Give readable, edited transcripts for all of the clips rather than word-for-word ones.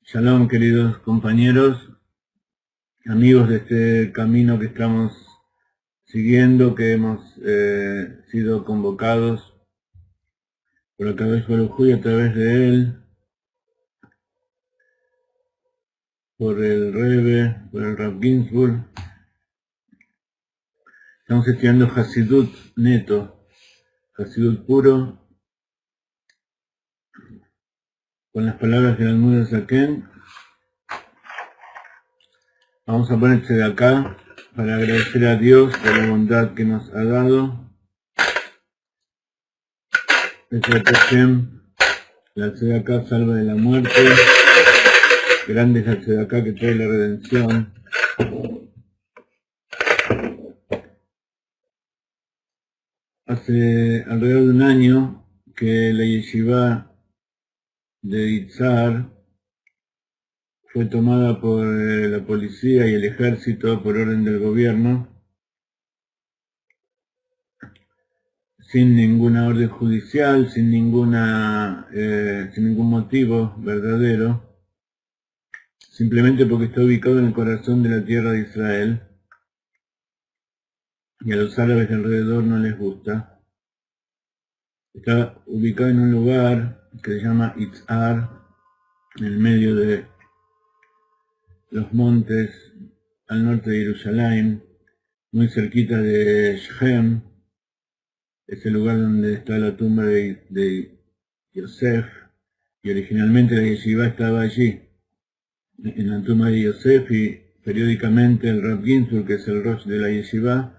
Shalom, queridos compañeros, amigos de este camino que estamos siguiendo, que hemos sido convocados por Akadosh Baruj Hu y a través de él, por el Rebbe, por el Rav Ginsburg. Estamos estudiando Hasidut neto, Hasidut puro, con las palabras del Almud Zaken. Vamos a ponerse de acá para agradecer a Dios por la bondad que nos ha dado. La Tzedaká salva de la muerte. Grande es la Tzedaká que trae la redención. Hace alrededor de un año que la yeshiva de Itzar fue tomada por la policía y el ejército por orden del gobierno, sin ninguna orden judicial, sin ningún motivo verdadero, simplemente porque está ubicado en el corazón de la tierra de Israel y a los árabes de alrededor no les gusta. Está ubicado en un lugar que se llama Itzar, en el medio de los montes al norte de Jerusalén, muy cerquita de Shechem. Es el lugar donde está la tumba de Yosef, y originalmente la yeshiva estaba allí, en la tumba de Yosef, y periódicamente el Rav Ginsburg, que es el Rosh de la yeshiva,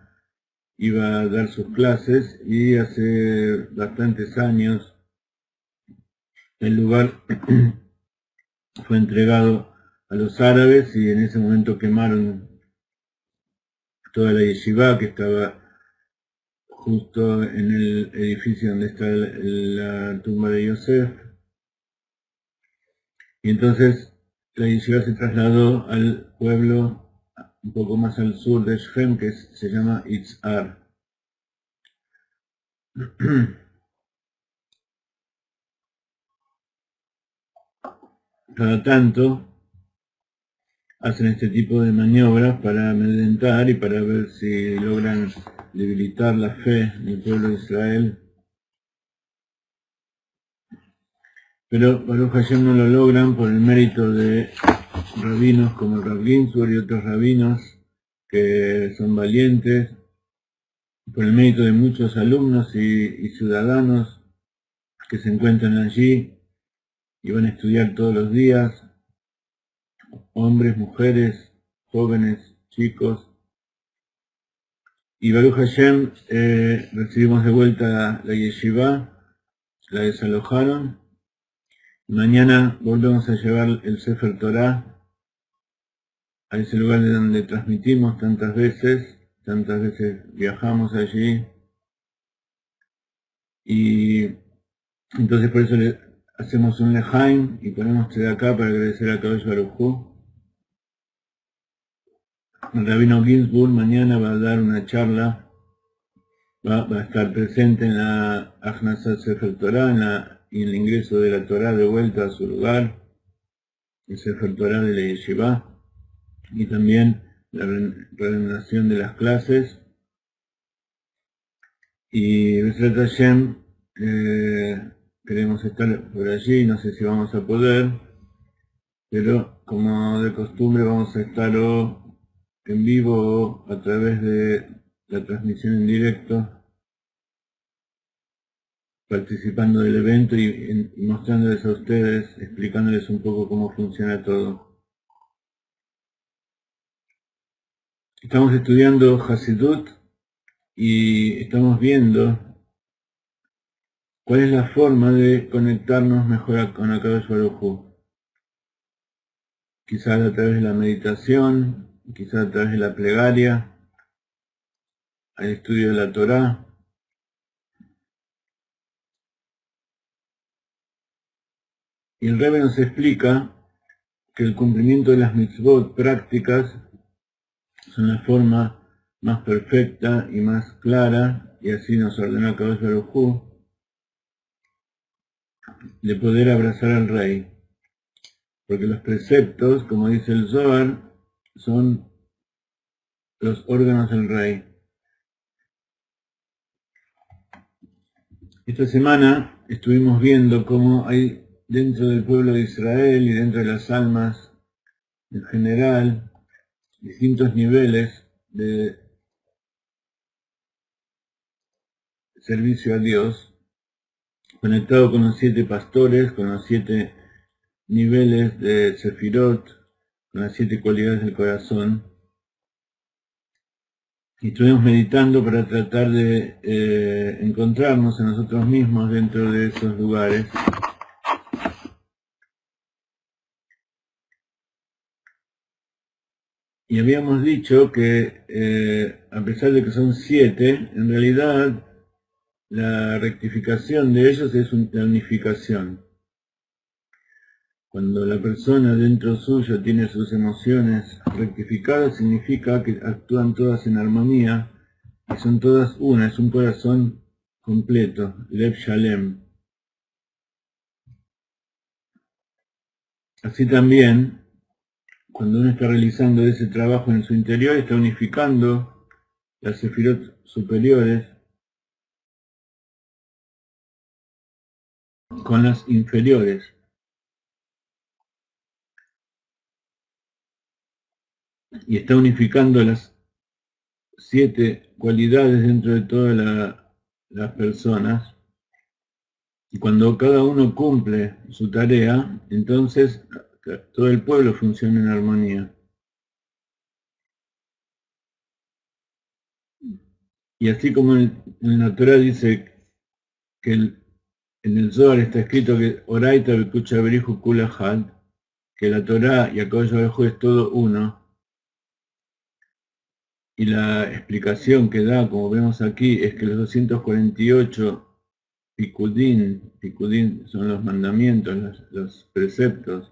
iba a dar sus clases, y hace bastantes años el lugar fue entregado a los árabes, y en ese momento quemaron toda la yeshiva, que estaba justo en el edificio donde está la tumba de Yosef. Y entonces la yeshiva se trasladó al pueblo un poco más al sur de Shechem, que se llama Itzar. Cada tanto hacen este tipo de maniobras para amedrentar y para ver si logran debilitar la fe del pueblo de Israel. Pero Baruch Hashem no lo logran por el mérito de rabinos como el Rav Ginsburg y otros rabinos que son valientes, por el mérito de muchos alumnos y ciudadanos que se encuentran allí y van a estudiar todos los días, hombres, mujeres, jóvenes, chicos. Y Baruch Hashem, recibimos de vuelta la yeshiva, la desalojaron. Mañana volvemos a llevar el Sefer Torah a ese lugar de donde transmitimos tantas veces viajamos allí, y entonces por eso le hacemos un lejaim y ponemos de acá para agradecer a Kadosh Baruj Hu. El Rabino Ginsburg mañana va a dar una charla, va a estar presente en la Achnasat Sefer Torah, y en el ingreso de la Torah de vuelta a su lugar, el Sefer Torah de la yeshiva, y también la reanudación de las clases. Y Besrat Hashem, queremos estar por allí, no sé si vamos a poder, pero como de costumbre vamos a estar o en vivo o a través de la transmisión en directo, participando del evento y mostrándoles a ustedes, explicándoles un poco cómo funciona todo. Estamos estudiando Hasidut y estamos viendo cuál es la forma de conectarnos mejor con Akadosh Baruj Hu. Quizás a través de la meditación, quizás a través de la plegaria, al estudio de la Torá. Y el Rebbe nos explica que el cumplimiento de las mitzvot prácticas son la forma más perfecta y más clara, y así nos ordenó Akadosh Baruj Hu, de poder abrazar al Rey. Porque los preceptos, como dice el Zohar, son los órganos del Rey. Esta semana estuvimos viendo cómo hay dentro del pueblo de Israel y dentro de las almas en general distintos niveles de servicio a Dios, conectado con los 7 pastores, con los 7 niveles de Sefirot, con las 7 cualidades del corazón. Y estuvimos meditando para tratar de encontrarnos a nosotros mismos dentro de esos lugares. Y habíamos dicho que a pesar de que son 7, en realidad la rectificación de ellos es la unificación. Cuando la persona dentro suyo tiene sus emociones rectificadas, significa que actúan todas en armonía y son todas una, es un corazón completo, Lev Shalem. Así también, cuando uno está realizando ese trabajo en su interior, está unificando las sefirot superiores con las inferiores. Y está unificando las 7 cualidades dentro de todas las personas. Y cuando cada uno cumple su tarea, entonces todo el pueblo funciona en armonía. Y así como en la Torah dice que en el Zohar está escrito que Oraita Bekucha Beriju Kula Had, que la Torah y Akadosh Baruj Hu es todo uno, y la explicación que da, como vemos aquí, es que los 248 Pikudín son los mandamientos, los preceptos,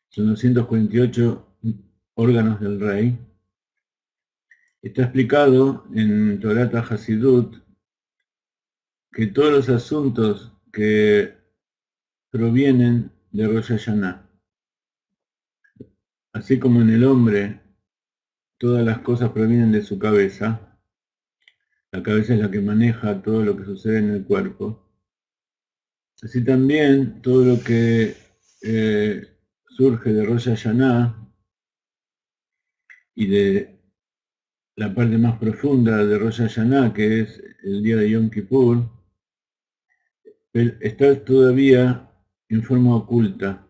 son 248 órganos del Rey. Está explicado en Torata Hasidut que todos los asuntos que provienen de Rosh Hashanah, así como en el hombre todas las cosas provienen de su cabeza, la cabeza es la que maneja todo lo que sucede en el cuerpo, así también todo lo que surge de Rosh Hashanah y de la parte más profunda de Rosh Hashanah, que es el día de Yom Kippur, está todavía en forma oculta.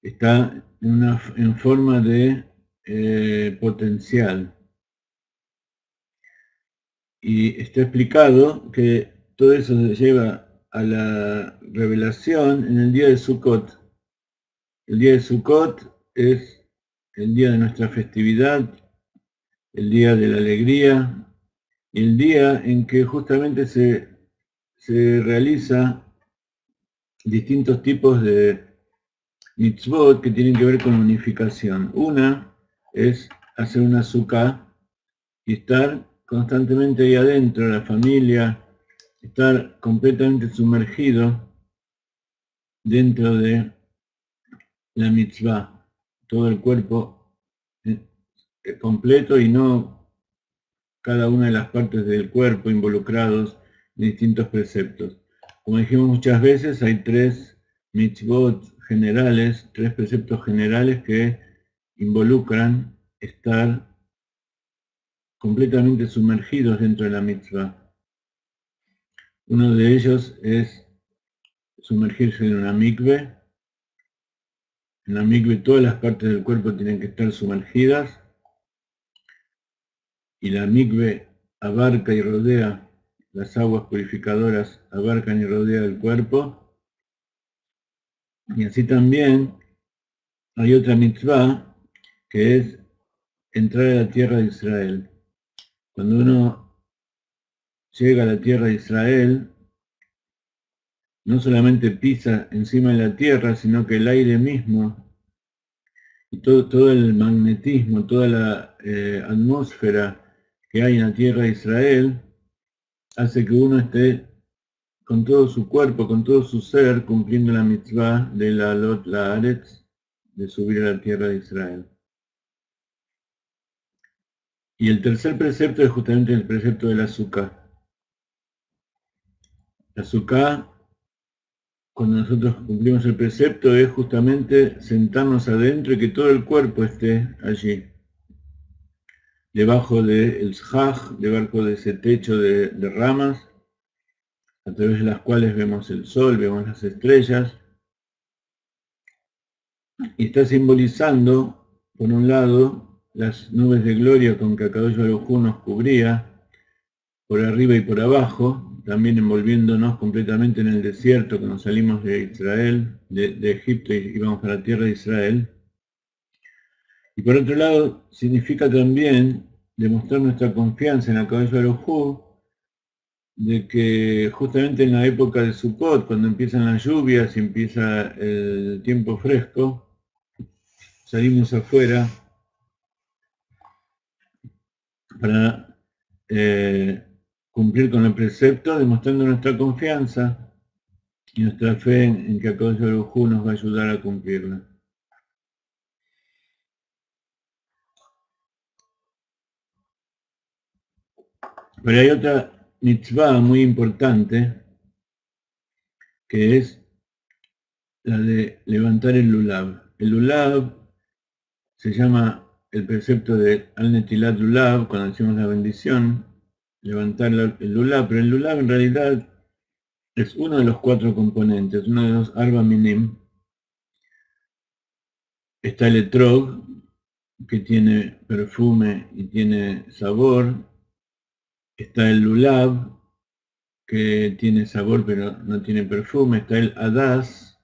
Está en forma de potencial. Y está explicado que todo eso se lleva a la revelación en el día de Sukkot. El día de Sukkot es el día de nuestra festividad, el día de la alegría, el día en que justamente se realiza distintos tipos de mitzvot que tienen que ver con unificación. Una es hacer una sukkah y estar constantemente ahí adentro, la familia, estar completamente sumergido dentro de la mitzvah, todo el cuerpo completo y no cada una de las partes del cuerpo involucrados en distintos preceptos. Como dijimos muchas veces, hay 3 mitzvot generales, 3 preceptos generales que involucran estar completamente sumergidos dentro de la mitzvah. Uno de ellos es sumergirse en una mikve. En la mikve todas las partes del cuerpo tienen que estar sumergidas y la mikve abarca y rodea, las aguas purificadoras abarcan y rodean el cuerpo. Y así también hay otra mitzvah que es entrar a la tierra de Israel. Cuando uno llega a la tierra de Israel, no solamente pisa encima de la tierra, sino que el aire mismo y todo el magnetismo, toda la atmósfera que hay en la tierra de Israel, hace que uno esté con todo su cuerpo, con todo su ser, cumpliendo la mitzvah de la Lot Laaretz, de subir a la tierra de Israel. Y el tercer precepto es justamente el precepto del azúcar. El azúcar, cuando nosotros cumplimos el precepto, es justamente sentarnos adentro y que todo el cuerpo esté allí, debajo del shaj, debajo de ese techo de ramas, a través de las cuales vemos el sol, vemos las estrellas, y está simbolizando, por un lado, las nubes de gloria con que Akadosh Baruj Hu nos cubría, por arriba y por abajo, también envolviéndonos completamente en el desierto cuando salimos de Israel, de Egipto y íbamos a la tierra de Israel. Y por otro lado, significa también demostrar nuestra confianza en Akadosh Baruj Hu, de que justamente en la época de Sukkot, cuando empiezan las lluvias y empieza el tiempo fresco, salimos afuera para cumplir con el precepto, demostrando nuestra confianza y nuestra fe en que Akadosh Baruj Hu nos va a ayudar a cumplirla. Pero hay otra mitzvah muy importante, que es la de levantar el lulav. El lulav se llama el precepto de Al-Netilat Lulav, cuando decimos la bendición, levantar el lulav, pero el lulav en realidad es uno de los 4 componentes, uno de los Arba Minim. Está el etrog, que tiene perfume y tiene sabor. Está el lulav, que tiene sabor pero no tiene perfume. Está el hadas.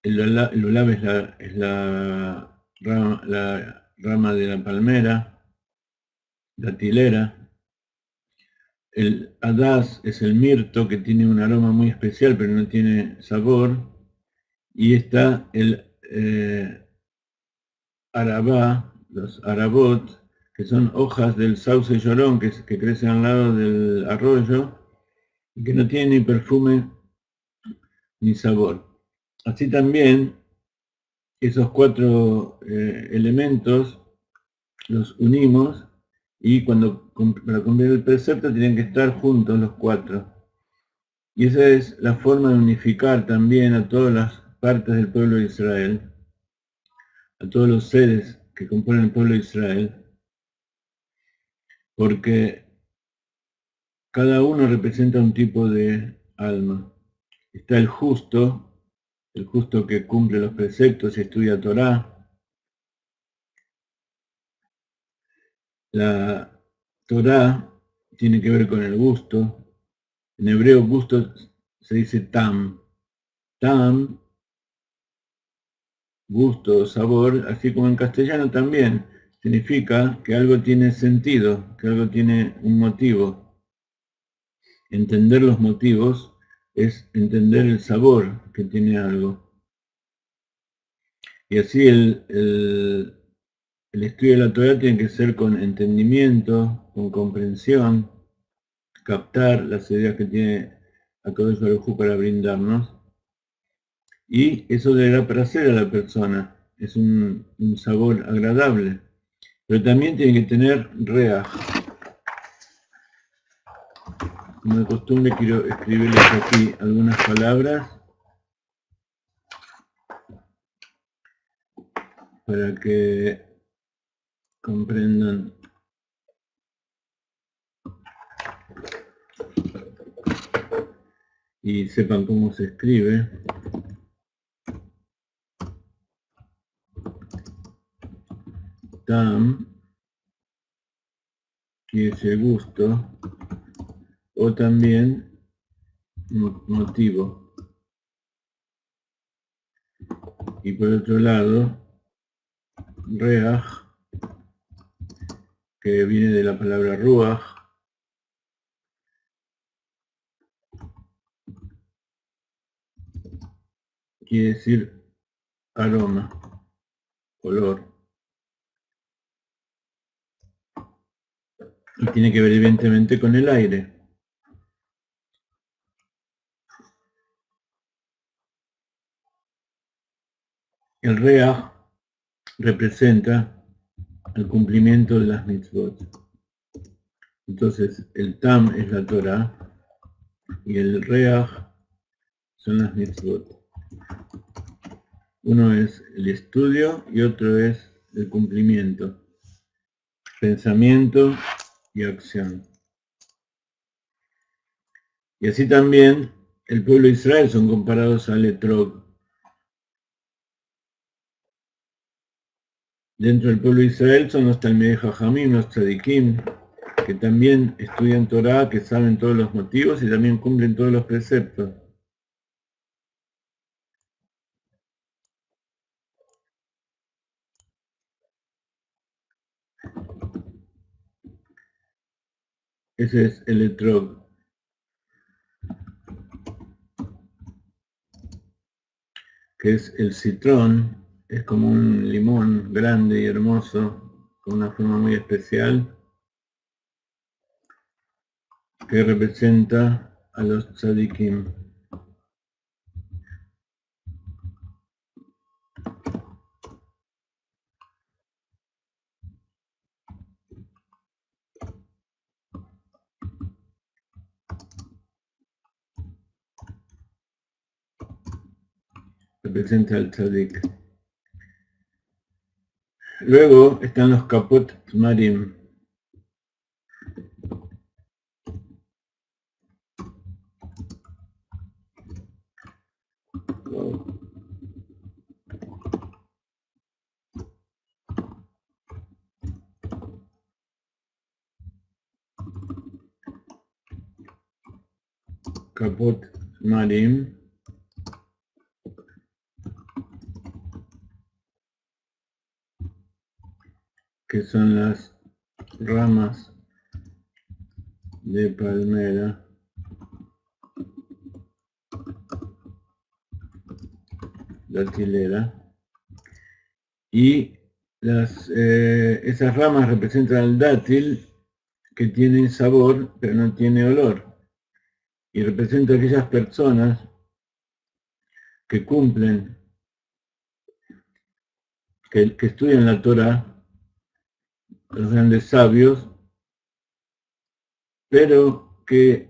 El lulav es la rama de la palmera, datilera. El hadas es el mirto, que tiene un aroma muy especial pero no tiene sabor. Y está el arabá, los arabot, que son hojas del sauce llorón que crecen al lado del arroyo y que no tienen ni perfume ni sabor. Así también, esos 4 elementos los unimos y para cumplir el precepto tienen que estar juntos los 4. Y esa es la forma de unificar también a todas las partes del pueblo de Israel, a todos los seres que componen el pueblo de Israel, porque cada uno representa un tipo de alma. Está el justo que cumple los preceptos y estudia Torá. La Torá tiene que ver con el gusto. En hebreo gusto se dice tam. Tam, gusto, sabor, así como en castellano también. Significa que algo tiene sentido, que algo tiene un motivo. Entender los motivos es entender el sabor que tiene algo. Y así el estudio de la Torá tiene que ser con entendimiento, con comprensión, captar las ideas que tiene Akadosh Baruj Hu para brindarnos. Y eso le da placer a la persona, es un sabor agradable. Pero también tiene que tener reaj. Como de costumbre quiero escribirles aquí algunas palabras para que comprendan y sepan cómo se escribe. Tam quiere decir gusto, o también motivo. Y por otro lado, reaj, que viene de la palabra ruaj, quiere decir aroma, olor. Y tiene que ver evidentemente con el aire. El reaj representa el cumplimiento de las mitzvot. Entonces, el tam es la Torah y el reaj son las mitzvot. Uno es el estudio y otro es el cumplimiento, pensamiento y acción. Y así también el pueblo de Israel son comparados al etrog. Dentro del pueblo de Israel son los Talmidei Jajamim, los Tzadikim, que también estudian Torah, que saben todos los motivos y también cumplen todos los preceptos. Ese es el etrog. Que es el citrón, es como un limón grande y hermoso, con una forma muy especial, que representa a los tzadikim. Representa al tzadik. Luego están los kapot tmarim. Kapot tmarim, que son las ramas de palmera datilera, y esas ramas representan al dátil, que tiene sabor pero no tiene olor, y representa a aquellas personas que cumplen, que estudian la Torah, los grandes sabios, pero que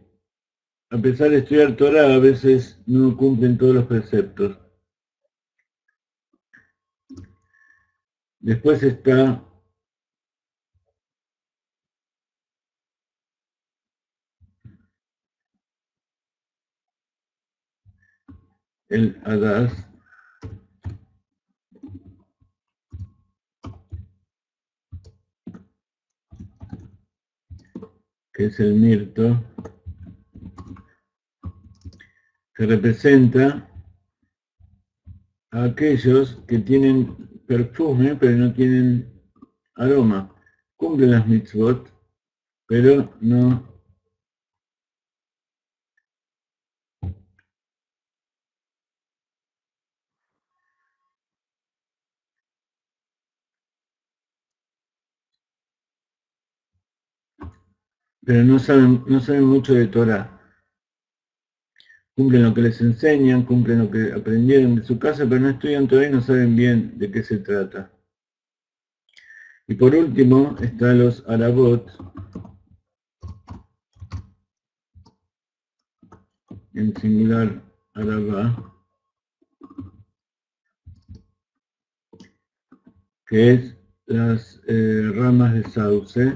a pesar de estudiar Torah a veces no cumplen todos los preceptos. Después está el Hadas, que es el mirto, que representa a aquellos que tienen perfume pero no tienen aroma. Cumplen las mitzvot, pero no saben mucho de Torah. Cumplen lo que les enseñan, cumplen lo que aprendieron de su casa, pero no estudian Torah y no saben bien de qué se trata. Y por último están los arabot, en singular arabá, que es las ramas de sauce,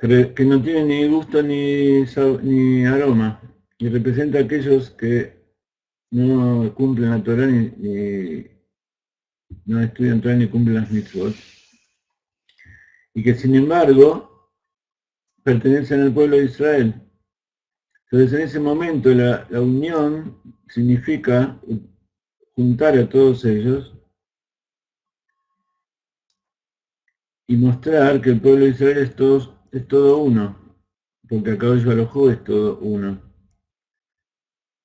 que no tiene ni gusto ni aroma, y representa a aquellos que no cumplen la Torah ni no estudian Torah ni cumplen las mitzvot, y que sin embargo pertenecen al pueblo de Israel. Entonces en ese momento la unión significa juntar a todos ellos y mostrar que el pueblo de Israel es todo uno, porque Akadosh Baruj Hu es todo uno,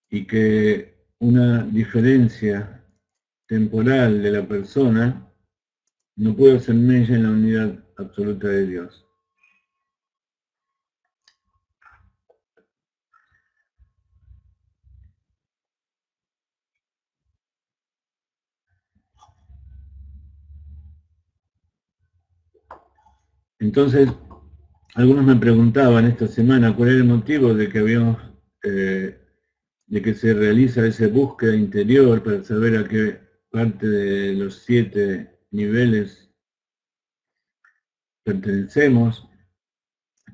y que una diferencia temporal de la persona no puede hacer mella en la unidad absoluta de Dios. Entonces, algunos me preguntaban esta semana cuál era el motivo de que de que se realiza esa búsqueda interior para saber a qué parte de los 7 niveles pertenecemos.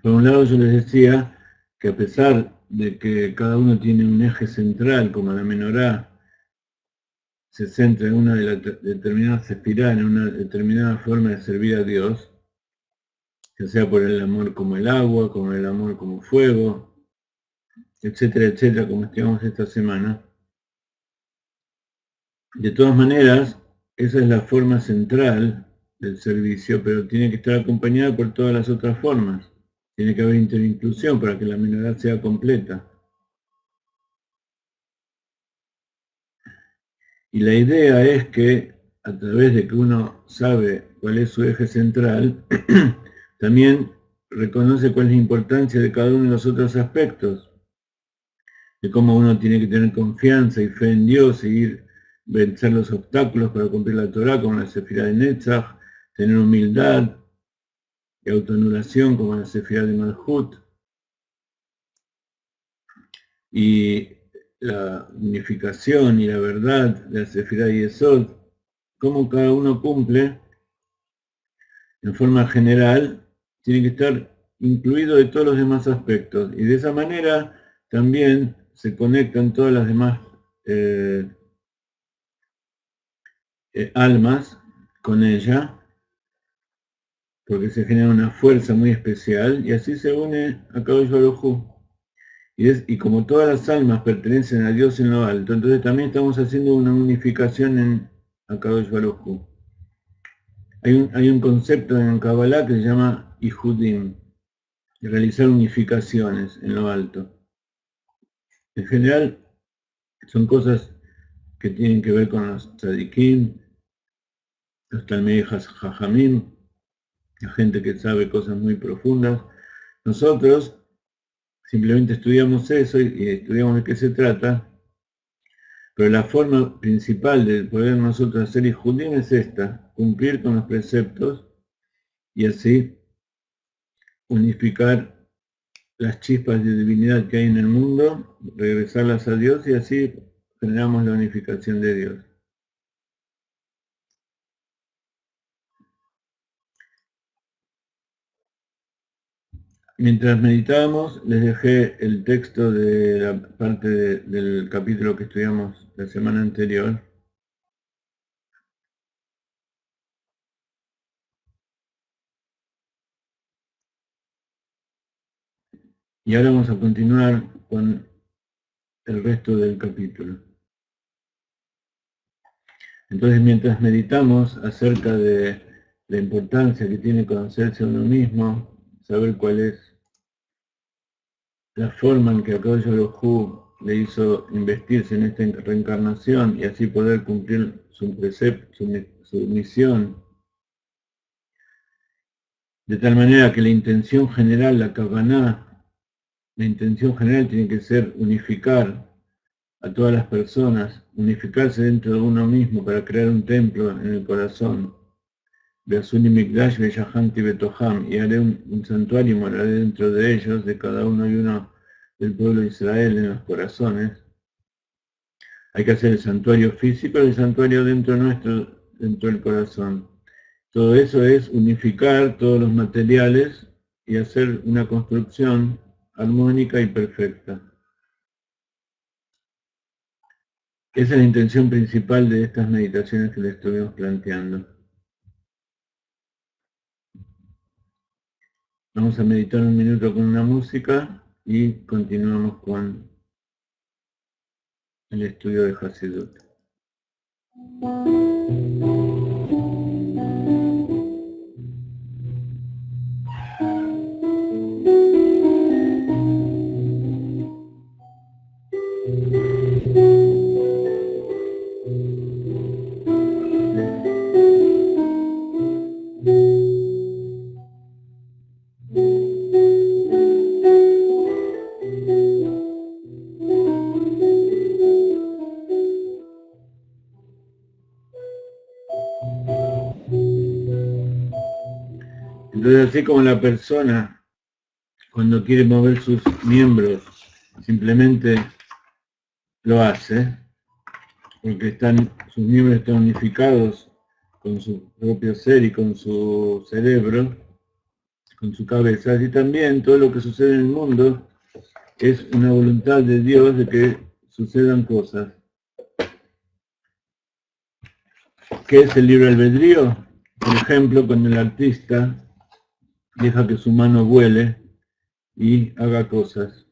Por un lado yo les decía que a pesar de que cada uno tiene un eje central, como la menorá, se centra en una de las determinadas sefirá, en una determinada forma de servir a Dios, ya sea por el amor como el agua, como el amor como fuego, etcétera, etcétera, como estudiamos esta semana. De todas maneras, esa es la forma central del servicio, pero tiene que estar acompañada por todas las otras formas. Tiene que haber interinclusión para que la menorá sea completa. Y la idea es que a través de que uno sabe cuál es su eje central, también reconoce cuál es la importancia de cada uno de los otros aspectos, de cómo uno tiene que tener confianza y fe en Dios, y vencer los obstáculos para cumplir la Torah, como la Sefirá de Netzach, tener humildad y autoanulación, como la Sefirá de Malhut, y la unificación y la verdad de la Sefirá de Yesod, cómo cada uno cumple en forma general, tiene que estar incluido de todos los demás aspectos, y de esa manera también se conectan todas las demás almas con ella, porque se genera una fuerza muy especial, y así se une a Kadosh Baruj Hu. Y como todas las almas pertenecen a Dios en lo alto, entonces también estamos haciendo una unificación en Akadosh Baruj Hu. Hay un concepto en Kabbalah que se llama Ihudim, realizar unificaciones en lo alto. En general, son cosas que tienen que ver con los tzadikim, los talmidei jajamim, la gente que sabe cosas muy profundas. Nosotros simplemente estudiamos eso y estudiamos de qué se trata, pero la forma principal de poder nosotros hacer Ihudim es esta: cumplir con los preceptos y así unificar las chispas de divinidad que hay en el mundo, regresarlas a Dios, y así generamos la unificación de Dios. Mientras meditábamos, les dejé el texto de la parte del capítulo que estudiamos la semana anterior. Y ahora vamos a continuar con el resto del capítulo. Entonces, mientras meditamos acerca de la importancia que tiene conocerse a uno mismo, saber cuál es la forma en que Akadosh Baruj Hu le hizo investirse en esta reencarnación y así poder cumplir su precepto, su misión, de tal manera que la intención general, la Kavaná, la intención general tiene que ser unificar a todas las personas, unificarse dentro de uno mismo para crear un templo en el corazón. Beasuni Mikdash Beyahanti Betoham, y haré un santuario y moraré dentro de ellos, de cada uno y uno del pueblo de Israel en los corazones. Hay que hacer el santuario físico y el santuario dentro nuestro, dentro del corazón. Todo eso es unificar todos los materiales y hacer una construcción armónica y perfecta. Esa es la intención principal de estas meditaciones que les estuvimos planteando. Vamos a meditar un minuto con una música y continuamos con el estudio de Hasidut. Entonces, así como la persona, cuando quiere mover sus miembros, simplemente lo hace, porque sus miembros están unificados con su propio ser y con su cerebro, con su cabeza, así también todo lo que sucede en el mundo es una voluntad de Dios de que sucedan cosas. ¿Qué es el libre albedrío? Por ejemplo, cuando el artista deja que su mano vuele y haga cosas.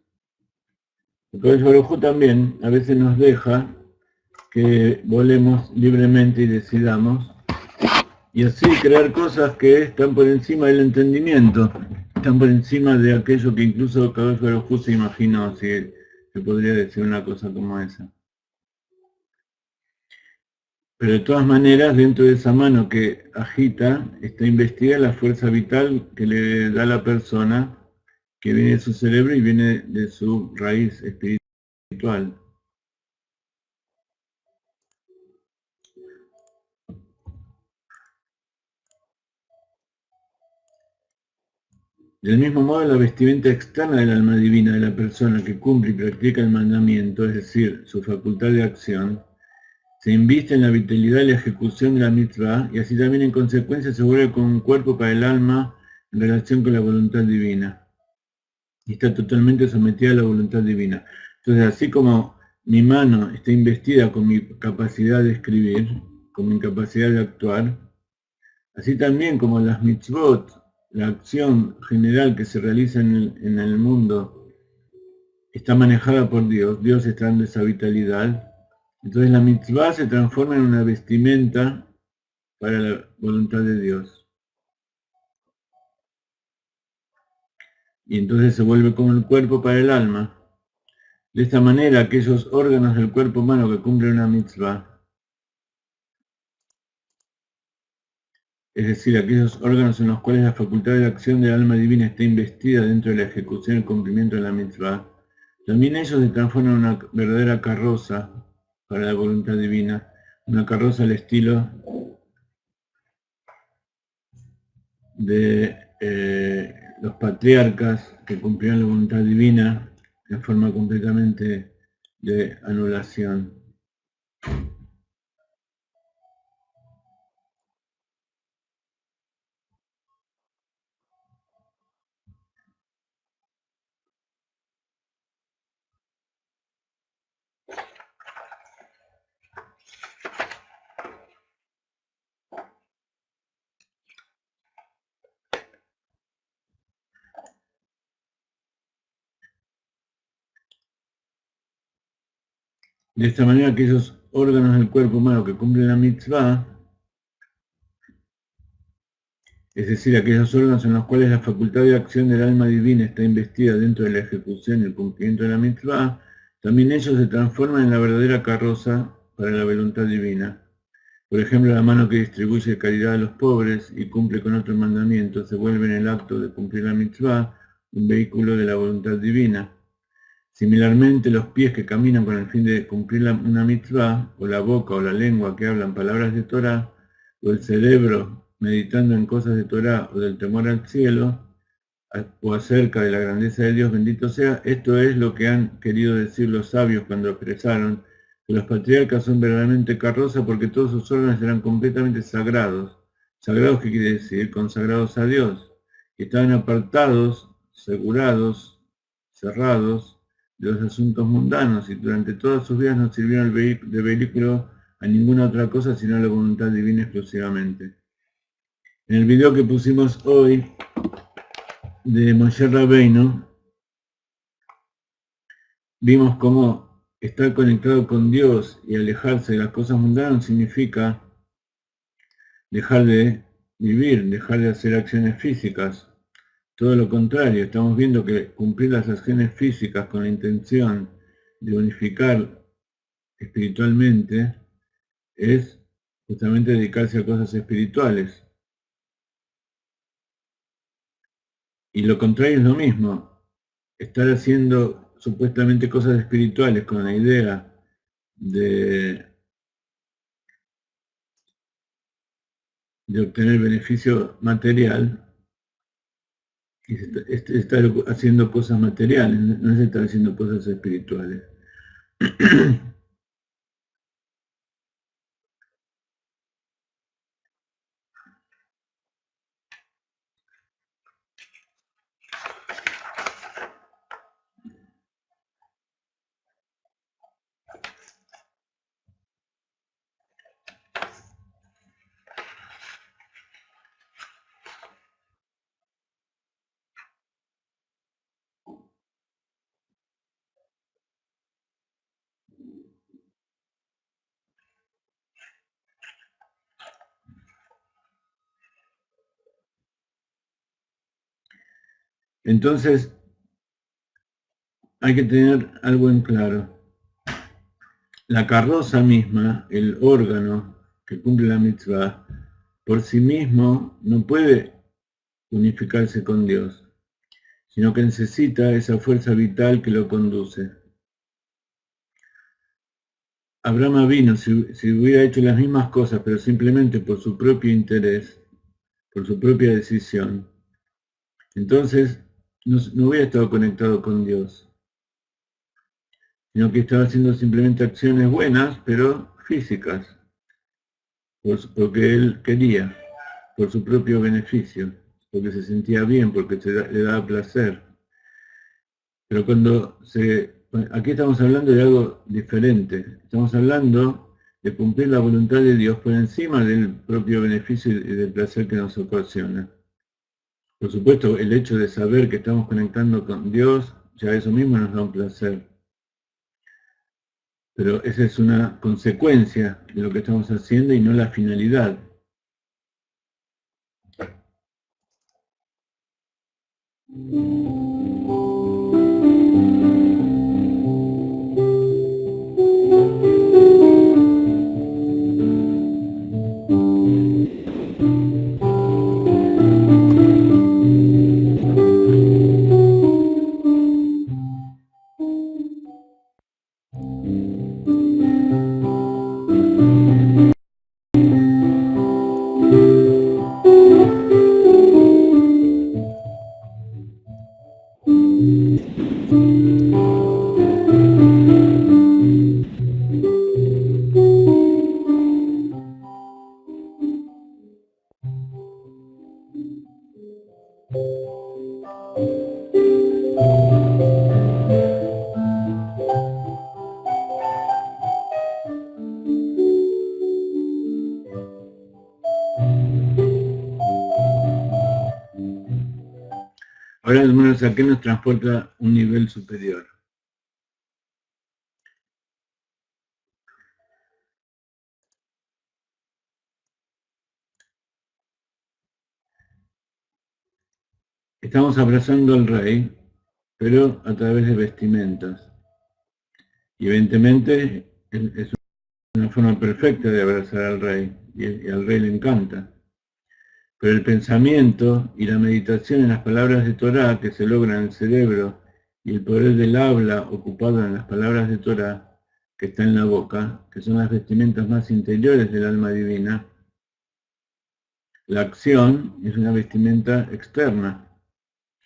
El Kadosh Baruj Hu también a veces nos deja que volemos libremente y decidamos, y así crear cosas que están por encima del entendimiento, están por encima de aquello que incluso Kadosh Baruj Hu se imaginó, si se podría decir una cosa como esa. Pero de todas maneras, dentro de esa mano que agita, está investida la fuerza vital que le da a la persona, que viene de su cerebro y viene de su raíz espiritual. Del mismo modo, la vestimenta externa del alma divina de la persona que cumple y practica el mandamiento, es decir, su facultad de acción, se inviste en la vitalidad y la ejecución de la mitzvah, y así también en consecuencia se vuelve como un cuerpo para el alma en relación con la voluntad divina. Y está totalmente sometida a la voluntad divina. Entonces, así como mi mano está investida con mi capacidad de escribir, con mi capacidad de actuar, así también como las mitzvot, la acción general que se realiza en el mundo, está manejada por Dios, Dios está dando esa vitalidad, entonces la mitzvah se transforma en una vestimenta para la voluntad de Dios. Y entonces se vuelve como el cuerpo para el alma. De esta manera, aquellos órganos del cuerpo humano que cumplen una mitzvah, es decir, aquellos órganos en los cuales la facultad de acción del alma divina está investida dentro de la ejecución y cumplimiento de la mitzvah, también ellos se transforman en una verdadera carroza para la voluntad divina, una carroza al estilo de los patriarcas que cumplían la voluntad divina en forma completamente de anulación. De esta manera, aquellos órganos del cuerpo humano que cumplen la mitzvah, es decir, aquellos órganos en los cuales la facultad de acción del alma divina está investida dentro de la ejecución y el cumplimiento de la mitzvah, también ellos se transforman en la verdadera carroza para la voluntad divina. Por ejemplo, la mano que distribuye caridad a los pobres y cumple con otros mandamientos se vuelve en el acto de cumplir la mitzvah un vehículo de la voluntad divina. Similarmente, los pies que caminan con el fin de cumplir una mitzvah, o la boca o la lengua que hablan palabras de Torah, o el cerebro meditando en cosas de Torah o del temor al cielo, o acerca de la grandeza de Dios, bendito sea, esto es lo que han querido decir los sabios cuando expresaron que los patriarcas son verdaderamente carroza porque todos sus órganos eran completamente sagrados. ¿Sagrados qué quiere decir? Consagrados a Dios. que estaban apartados, segurados, cerrados de los asuntos mundanos y durante todas sus vidas no sirvieron de vehículo a ninguna otra cosa sino a la voluntad divina exclusivamente. En el video que pusimos hoy de Moshe Rabbeinu, vimos cómo estar conectado con Dios y alejarse de las cosas mundanas significa dejar de vivir, dejar de hacer acciones físicas. Todo lo contrario, estamos viendo que cumplir las acciones físicas con la intención de unificar espiritualmente es justamente dedicarse a cosas espirituales. Y lo contrario es lo mismo, estar haciendo supuestamente cosas espirituales con la idea de obtener beneficio material, es estar haciendo cosas materiales, no es estar haciendo cosas espirituales. Entonces, hay que tener algo en claro. La carroza misma, el órgano que cumple la mitzvah, por sí mismo no puede unificarse con Dios, sino que necesita esa fuerza vital que lo conduce. Abraham vino, si hubiera hecho las mismas cosas, pero simplemente por su propio interés, por su propia decisión, entonces no hubiera estado conectado con Dios, sino que estaba haciendo simplemente acciones buenas, pero físicas, porque él quería, por su propio beneficio, porque se sentía bien, porque le daba placer. Pero aquí estamos hablando de algo diferente, estamos hablando de cumplir la voluntad de Dios por encima del propio beneficio y del placer que nos ocasiona. Por supuesto, el hecho de saber que estamos conectando con Dios, ya eso mismo nos da un placer. Pero esa es una consecuencia de lo que estamos haciendo y no la finalidad. Ahora al menos a qué nos transporta un nivel superior. Estamos abrazando al rey, pero a través de vestimentas. Y evidentemente es una forma perfecta de abrazar al rey, y al rey le encanta. Pero el pensamiento y la meditación en las palabras de Torah que se logran en el cerebro y el poder del habla ocupado en las palabras de Torah que está en la boca, que son las vestimentas más interiores del alma divina, la acción es una vestimenta externa.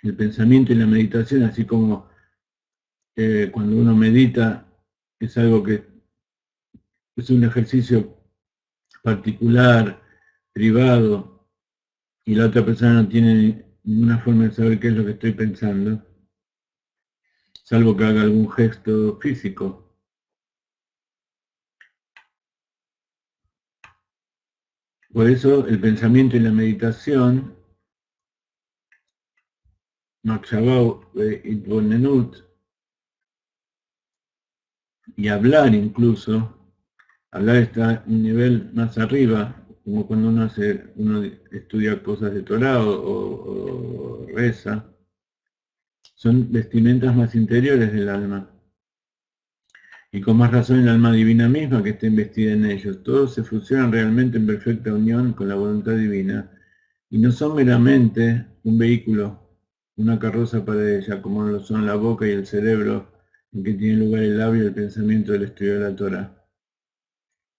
El pensamiento y la meditación, así como cuando uno medita, es algo que es un ejercicio particular, privado, y la otra persona no tiene ninguna forma de saber qué es lo que estoy pensando, salvo que haga algún gesto físico. Por eso el pensamiento y la meditación, Makshavau Itbonenut, y hablar incluso, hablar está un nivel más arriba, como cuando uno estudia cosas de Torah o reza, son vestimentas más interiores del alma. Y con más razón el alma divina misma que está investida en ellos. Todos se fusionan realmente en perfecta unión con la voluntad divina y no son meramente un vehículo, una carroza para ella, como lo son la boca y el cerebro en que tiene lugar el labio y el pensamiento del estudio de la Torah.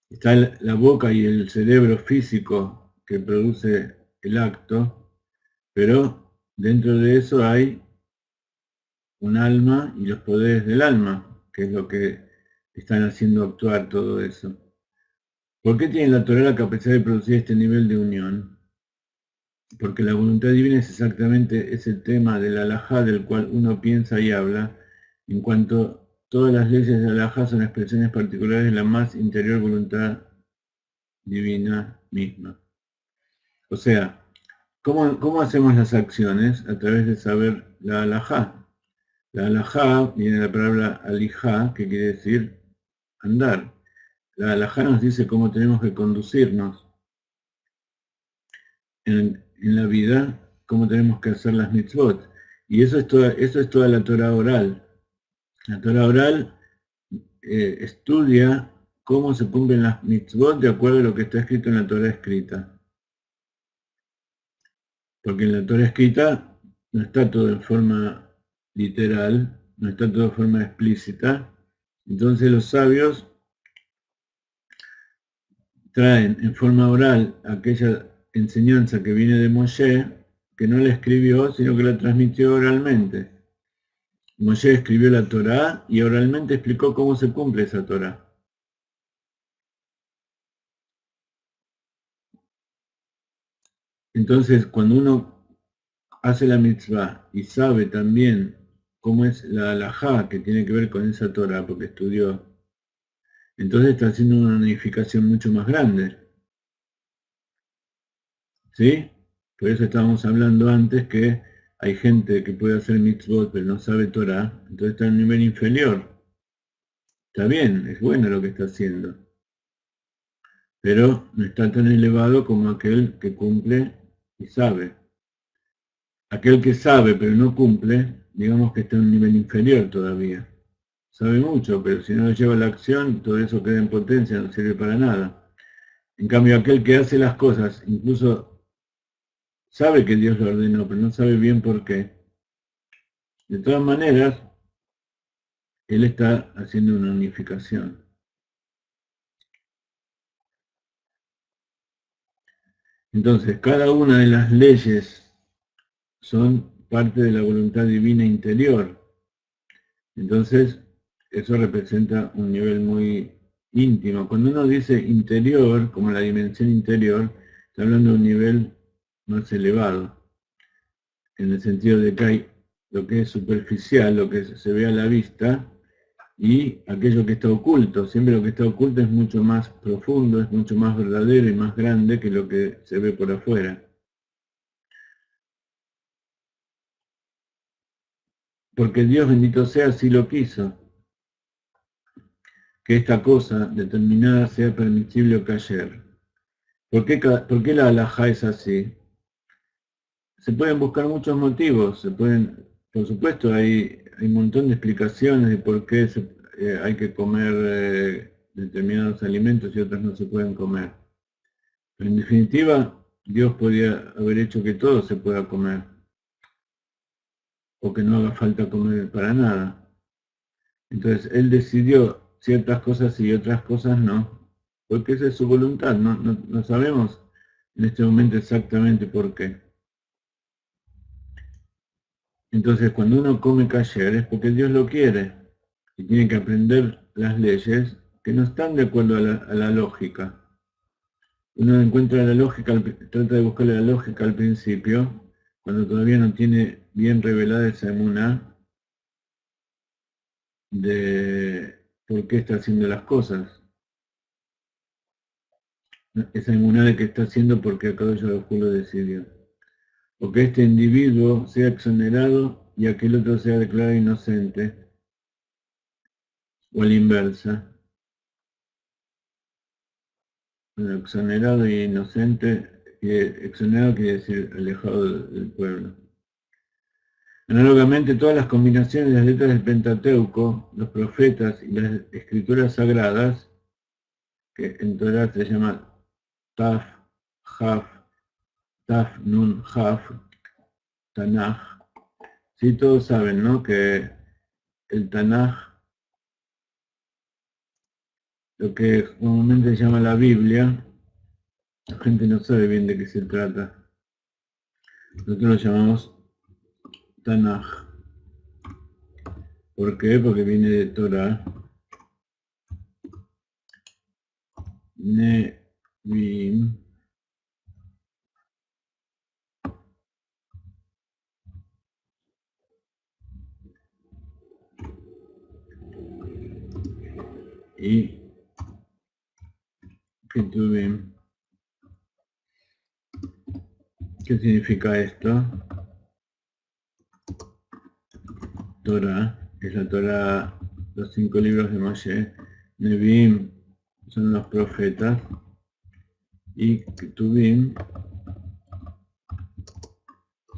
Está la boca y el cerebro físico que produce el acto, pero dentro de eso hay un alma y los poderes del alma, que es lo que están haciendo actuar todo eso. ¿Por qué tiene la Torah la capacidad de producir este nivel de unión? Porque la voluntad divina es exactamente ese tema del alajá del cual uno piensa y habla, en cuanto todas las leyes del alajá son expresiones particulares de la más interior voluntad divina misma. O sea, ¿cómo hacemos las acciones? A través de saber la alajá. La alajá viene de la palabra alijá, que quiere decir andar. La alajá nos dice cómo tenemos que conducirnos en la vida, cómo tenemos que hacer las mitzvot. Y eso es toda la Torah oral. La Torah oral estudia cómo se cumplen las mitzvot de acuerdo a lo que está escrito en la Torah escrita. Porque en la Torah escrita no está todo en forma literal, no está todo en forma explícita. Entonces los sabios traen en forma oral aquella enseñanza que viene de Moshe, que no la escribió, sino que la transmitió oralmente. Moshe escribió la Torá y oralmente explicó cómo se cumple esa Torá. Entonces, cuando uno hace la mitzvah y sabe también cómo es la halajá que tiene que ver con esa Torá, porque estudió, entonces está haciendo una unificación mucho más grande. ¿Sí? Por eso estábamos hablando antes que hay gente que puede hacer mitzvot pero no sabe Torah, entonces está en un nivel inferior. Está bien, es bueno lo que está haciendo, pero no está tan elevado como aquel que cumple y sabe. Aquel que sabe pero no cumple, digamos que está en un nivel inferior todavía. Sabe mucho, pero si no lo lleva a la acción, todo eso queda en potencia, no sirve para nada. En cambio, aquel que hace las cosas, incluso sabe que Dios lo ordenó, pero no sabe bien por qué. De todas maneras, él está haciendo una unificación. Entonces, cada una de las leyes son parte de la voluntad divina interior. Entonces, eso representa un nivel muy íntimo. Cuando uno dice interior, como la dimensión interior, está hablando de un nivel más elevado, en el sentido de que hay lo que es superficial, lo que se ve a la vista, y aquello que está oculto. Siempre lo que está oculto es mucho más profundo, es mucho más verdadero y más grande que lo que se ve por afuera. Porque Dios bendito sea así lo quiso, que esta cosa determinada sea permisible o cayer. ¿Por qué la halajá es así? Se pueden buscar muchos motivos, por supuesto hay un montón de explicaciones de por qué hay que comer determinados alimentos y otros no se pueden comer. Pero en definitiva, Dios podía haber hecho que todo se pueda comer, o que no haga falta comer para nada. Entonces, Él decidió ciertas cosas y otras cosas no, porque esa es su voluntad, no sabemos en este momento exactamente por qué. Entonces, cuando uno come kasher es porque Dios lo quiere, y tiene que aprender las leyes que no están de acuerdo a la lógica. Uno encuentra la lógica, trata de buscarle la lógica al principio, cuando todavía no tiene bien revelada esa emuná de por qué está haciendo las cosas. Esa emuná de que está haciendo porque Akadosh Baruj Hu lo decidió. O que este individuo sea exonerado y aquel otro sea declarado inocente, o a la inversa. Bueno, exonerado y inocente, exonerado quiere decir alejado del pueblo. Análogamente, todas las combinaciones de las letras del Pentateuco, los profetas y las escrituras sagradas, que en Torah se llama Taf, Haf, Taf, Nun, Haf, Tanaj. Sí, todos saben, ¿no? Que el Tanaj, lo que comúnmente se llama la Biblia, la gente no sabe bien de qué se trata. Nosotros lo llamamos Tanaj. ¿Por qué? Porque viene de Torah. Nevim. Y Ketuvim. ¿Qué significa esto? Torah, es la Torah, los 5 libros de Moshe. Nevim son los profetas. Y Ketuvim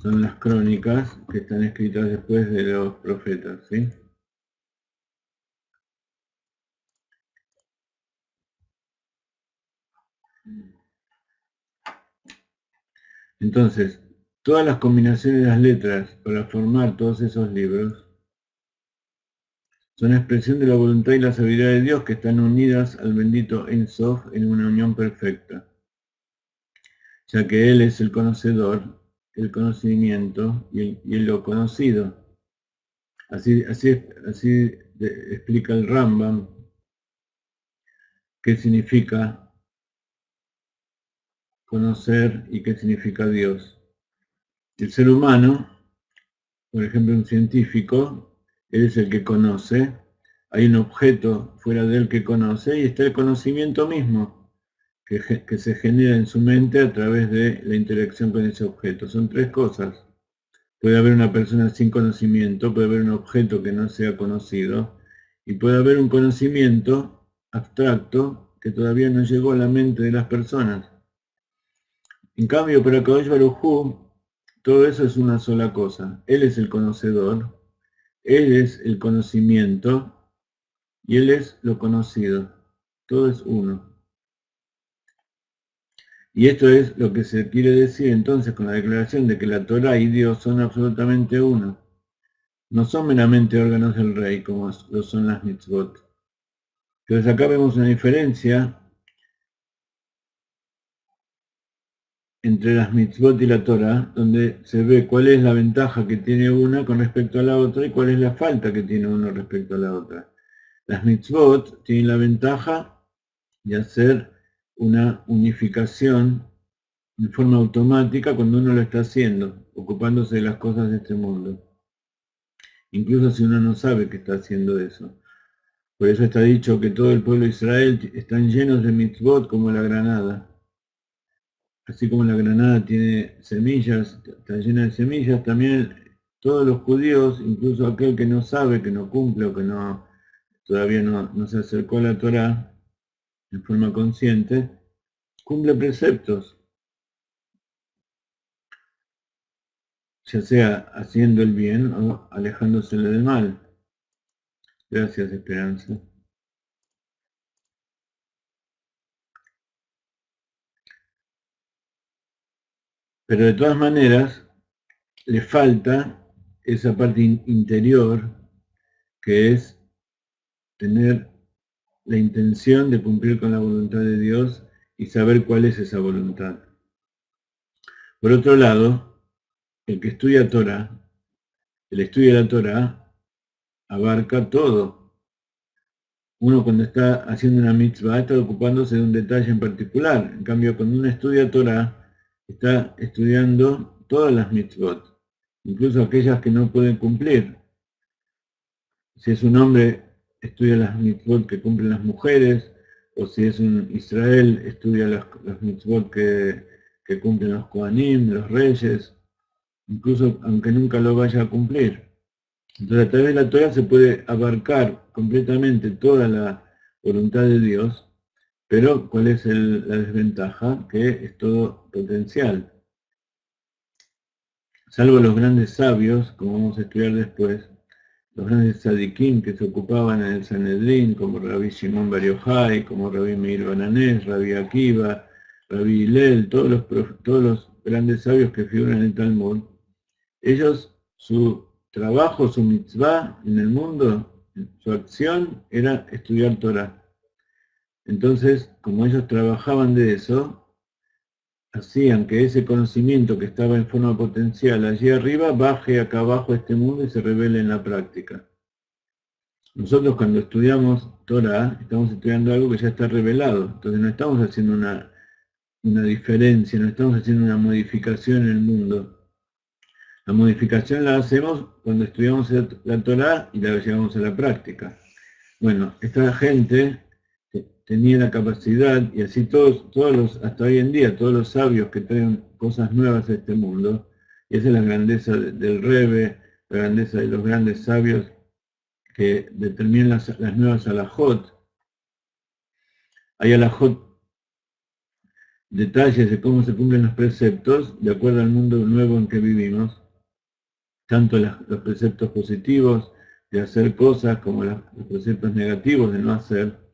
son las crónicas que están escritas después de los profetas, ¿sí? Entonces, todas las combinaciones de las letras para formar todos esos libros son expresión de la voluntad y la sabiduría de Dios que están unidas al bendito Ein Sof en una unión perfecta, ya que Él es el conocedor, el conocimiento y lo conocido. Así explica el Rambam qué significa conocer y qué significa Dios. El ser humano, por ejemplo un científico, él es el que conoce, hay un objeto fuera de él que conoce y está el conocimiento mismo que se genera en su mente a través de la interacción con ese objeto. Son 3 cosas. Puede haber una persona sin conocimiento, puede haber un objeto que no sea conocido y puede haber un conocimiento abstracto que todavía no llegó a la mente de las personas. En cambio, para Akadosh Baruj Hu, todo eso es una sola cosa. Él es el conocedor, Él es el conocimiento y Él es lo conocido. Todo es uno. Y esto es lo que se quiere decir entonces con la declaración de que la Torah y Dios son absolutamente uno. No son meramente órganos del rey como lo son las mitzvot. Entonces acá vemos una diferencia entre las mitzvot y la Torah, donde se ve cuál es la ventaja que tiene una con respecto a la otra y cuál es la falta que tiene uno respecto a la otra. Las mitzvot tienen la ventaja de hacer una unificación de forma automática cuando uno lo está haciendo, ocupándose de las cosas de este mundo. Incluso si uno no sabe que está haciendo eso. Por eso está dicho que todo el pueblo de Israel están llenos de mitzvot como la granada. Así como la granada tiene semillas, está llena de semillas, también todos los judíos, incluso aquel que no sabe, que no cumple o que todavía no se acercó a la Torá en forma consciente, cumple preceptos, ya sea haciendo el bien o alejándose del mal. Gracias, Esperanza. Pero de todas maneras, le falta esa parte interior que es tener la intención de cumplir con la voluntad de Dios y saber cuál es esa voluntad. Por otro lado, el que estudia Torah, el estudio de la Torah abarca todo. Uno cuando está haciendo una mitzvah está ocupándose de un detalle en particular. En cambio, cuando uno estudia Torah, está estudiando todas las mitzvot, incluso aquellas que no pueden cumplir. Si es un hombre, estudia las mitzvot que cumplen las mujeres, o si es un Israel, estudia las mitzvot que cumplen los Kohanim, los reyes, incluso aunque nunca lo vaya a cumplir. Entonces a través de la Torah se puede abarcar completamente toda la voluntad de Dios, pero ¿cuál es la desventaja? Que es todo potencial. Salvo los grandes sabios, como vamos a estudiar después, los grandes tzadikim que se ocupaban en el Sanedrín, como Rabbi Shimon Bar Yochai, como Rabbi Meir Bananes, Rabbi Akiva, Rabbi Hillel, todos los grandes sabios que figuran en el Talmud, ellos, su trabajo, su mitzvah en el mundo, su acción era estudiar Torah. Entonces, como ellos trabajaban de eso, hacían que ese conocimiento que estaba en forma potencial allí arriba baje acá abajo a este mundo y se revele en la práctica. Nosotros cuando estudiamos Torah, estamos estudiando algo que ya está revelado, entonces no estamos haciendo una diferencia, no estamos haciendo una modificación en el mundo. La modificación la hacemos cuando estudiamos la Torah y la llevamos a la práctica. Bueno, esta gente tenía la capacidad, y así todos hasta hoy en día, todos los sabios que traen cosas nuevas a este mundo, y esa es la grandeza del Rebbe, la grandeza de los grandes sabios que determinan las nuevas alajot. Hay alajot, detalles de cómo se cumplen los preceptos, de acuerdo al mundo nuevo en que vivimos, tanto los preceptos positivos de hacer cosas como los preceptos negativos de no hacer,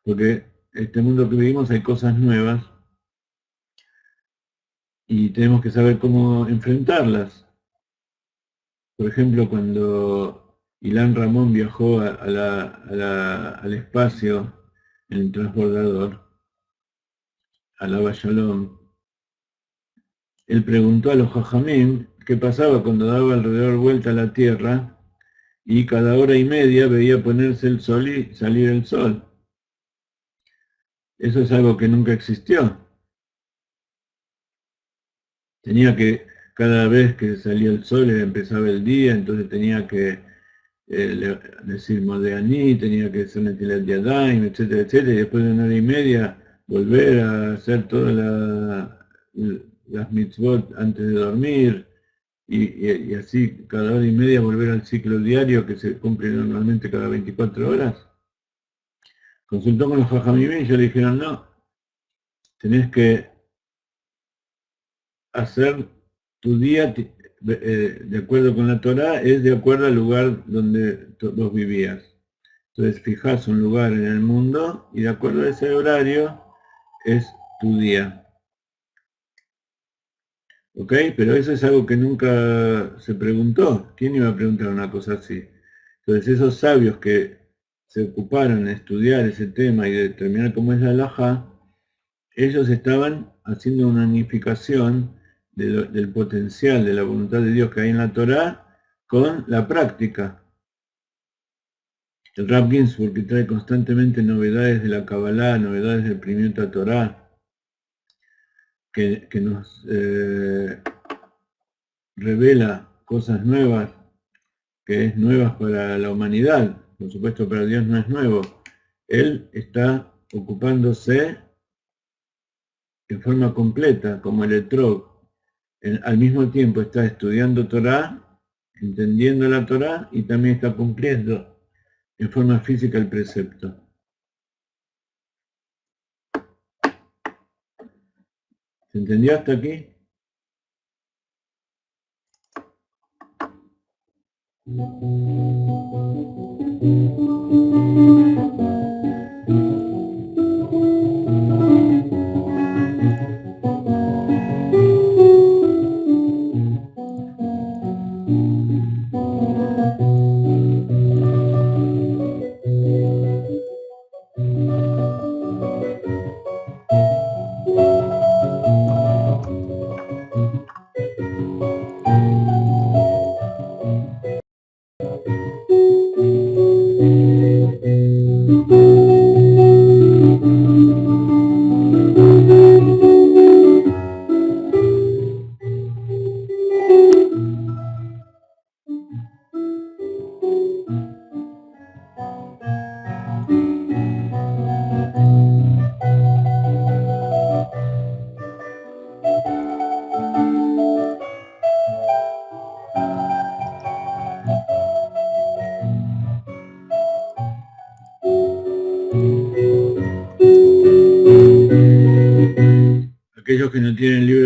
porque en este mundo que vivimos hay cosas nuevas y tenemos que saber cómo enfrentarlas. Por ejemplo, cuando Ilan Ramón viajó al espacio en el transbordador, a la Shalom, él preguntó a los Jajamim qué pasaba cuando daba alrededor vuelta a la Tierra y cada hora y media veía ponerse el sol y salir el sol. Eso es algo que nunca existió. Tenía que, cada vez que salía el sol empezaba el día, entonces tenía que decir Modeaní, tenía que hacer Netilat Yadayim, etcétera, etcétera, y después de una hora y media volver a hacer todas las mitzvot antes de dormir, y así cada hora y media volver al ciclo diario que se cumple normalmente cada 24 horas. Consultó con los Jajamim y ellos le dijeron, no, tenés que hacer tu día de acuerdo con la Torah, es de acuerdo al lugar donde vos vivías. Entonces fijás un lugar en el mundo y de acuerdo a ese horario es tu día. ¿Ok? Pero eso es algo que nunca se preguntó. ¿Quién iba a preguntar una cosa así? Entonces esos sabios que se ocuparon de estudiar ese tema y de determinar cómo es la halajá, ellos estaban haciendo una unificación del potencial de la voluntad de Dios que hay en la Torá con la práctica. El Rav Ginsburg, que trae constantemente novedades de la Kabbalah, novedades del Primiut Torah, que nos revela cosas nuevas, que es nuevas para la humanidad, por supuesto para Dios no es nuevo. Él está ocupándose en forma completa, como el etrog. Al mismo tiempo está estudiando Torah, entendiendo la Torah y también está cumpliendo en forma física el precepto. ¿Se entendió hasta aquí?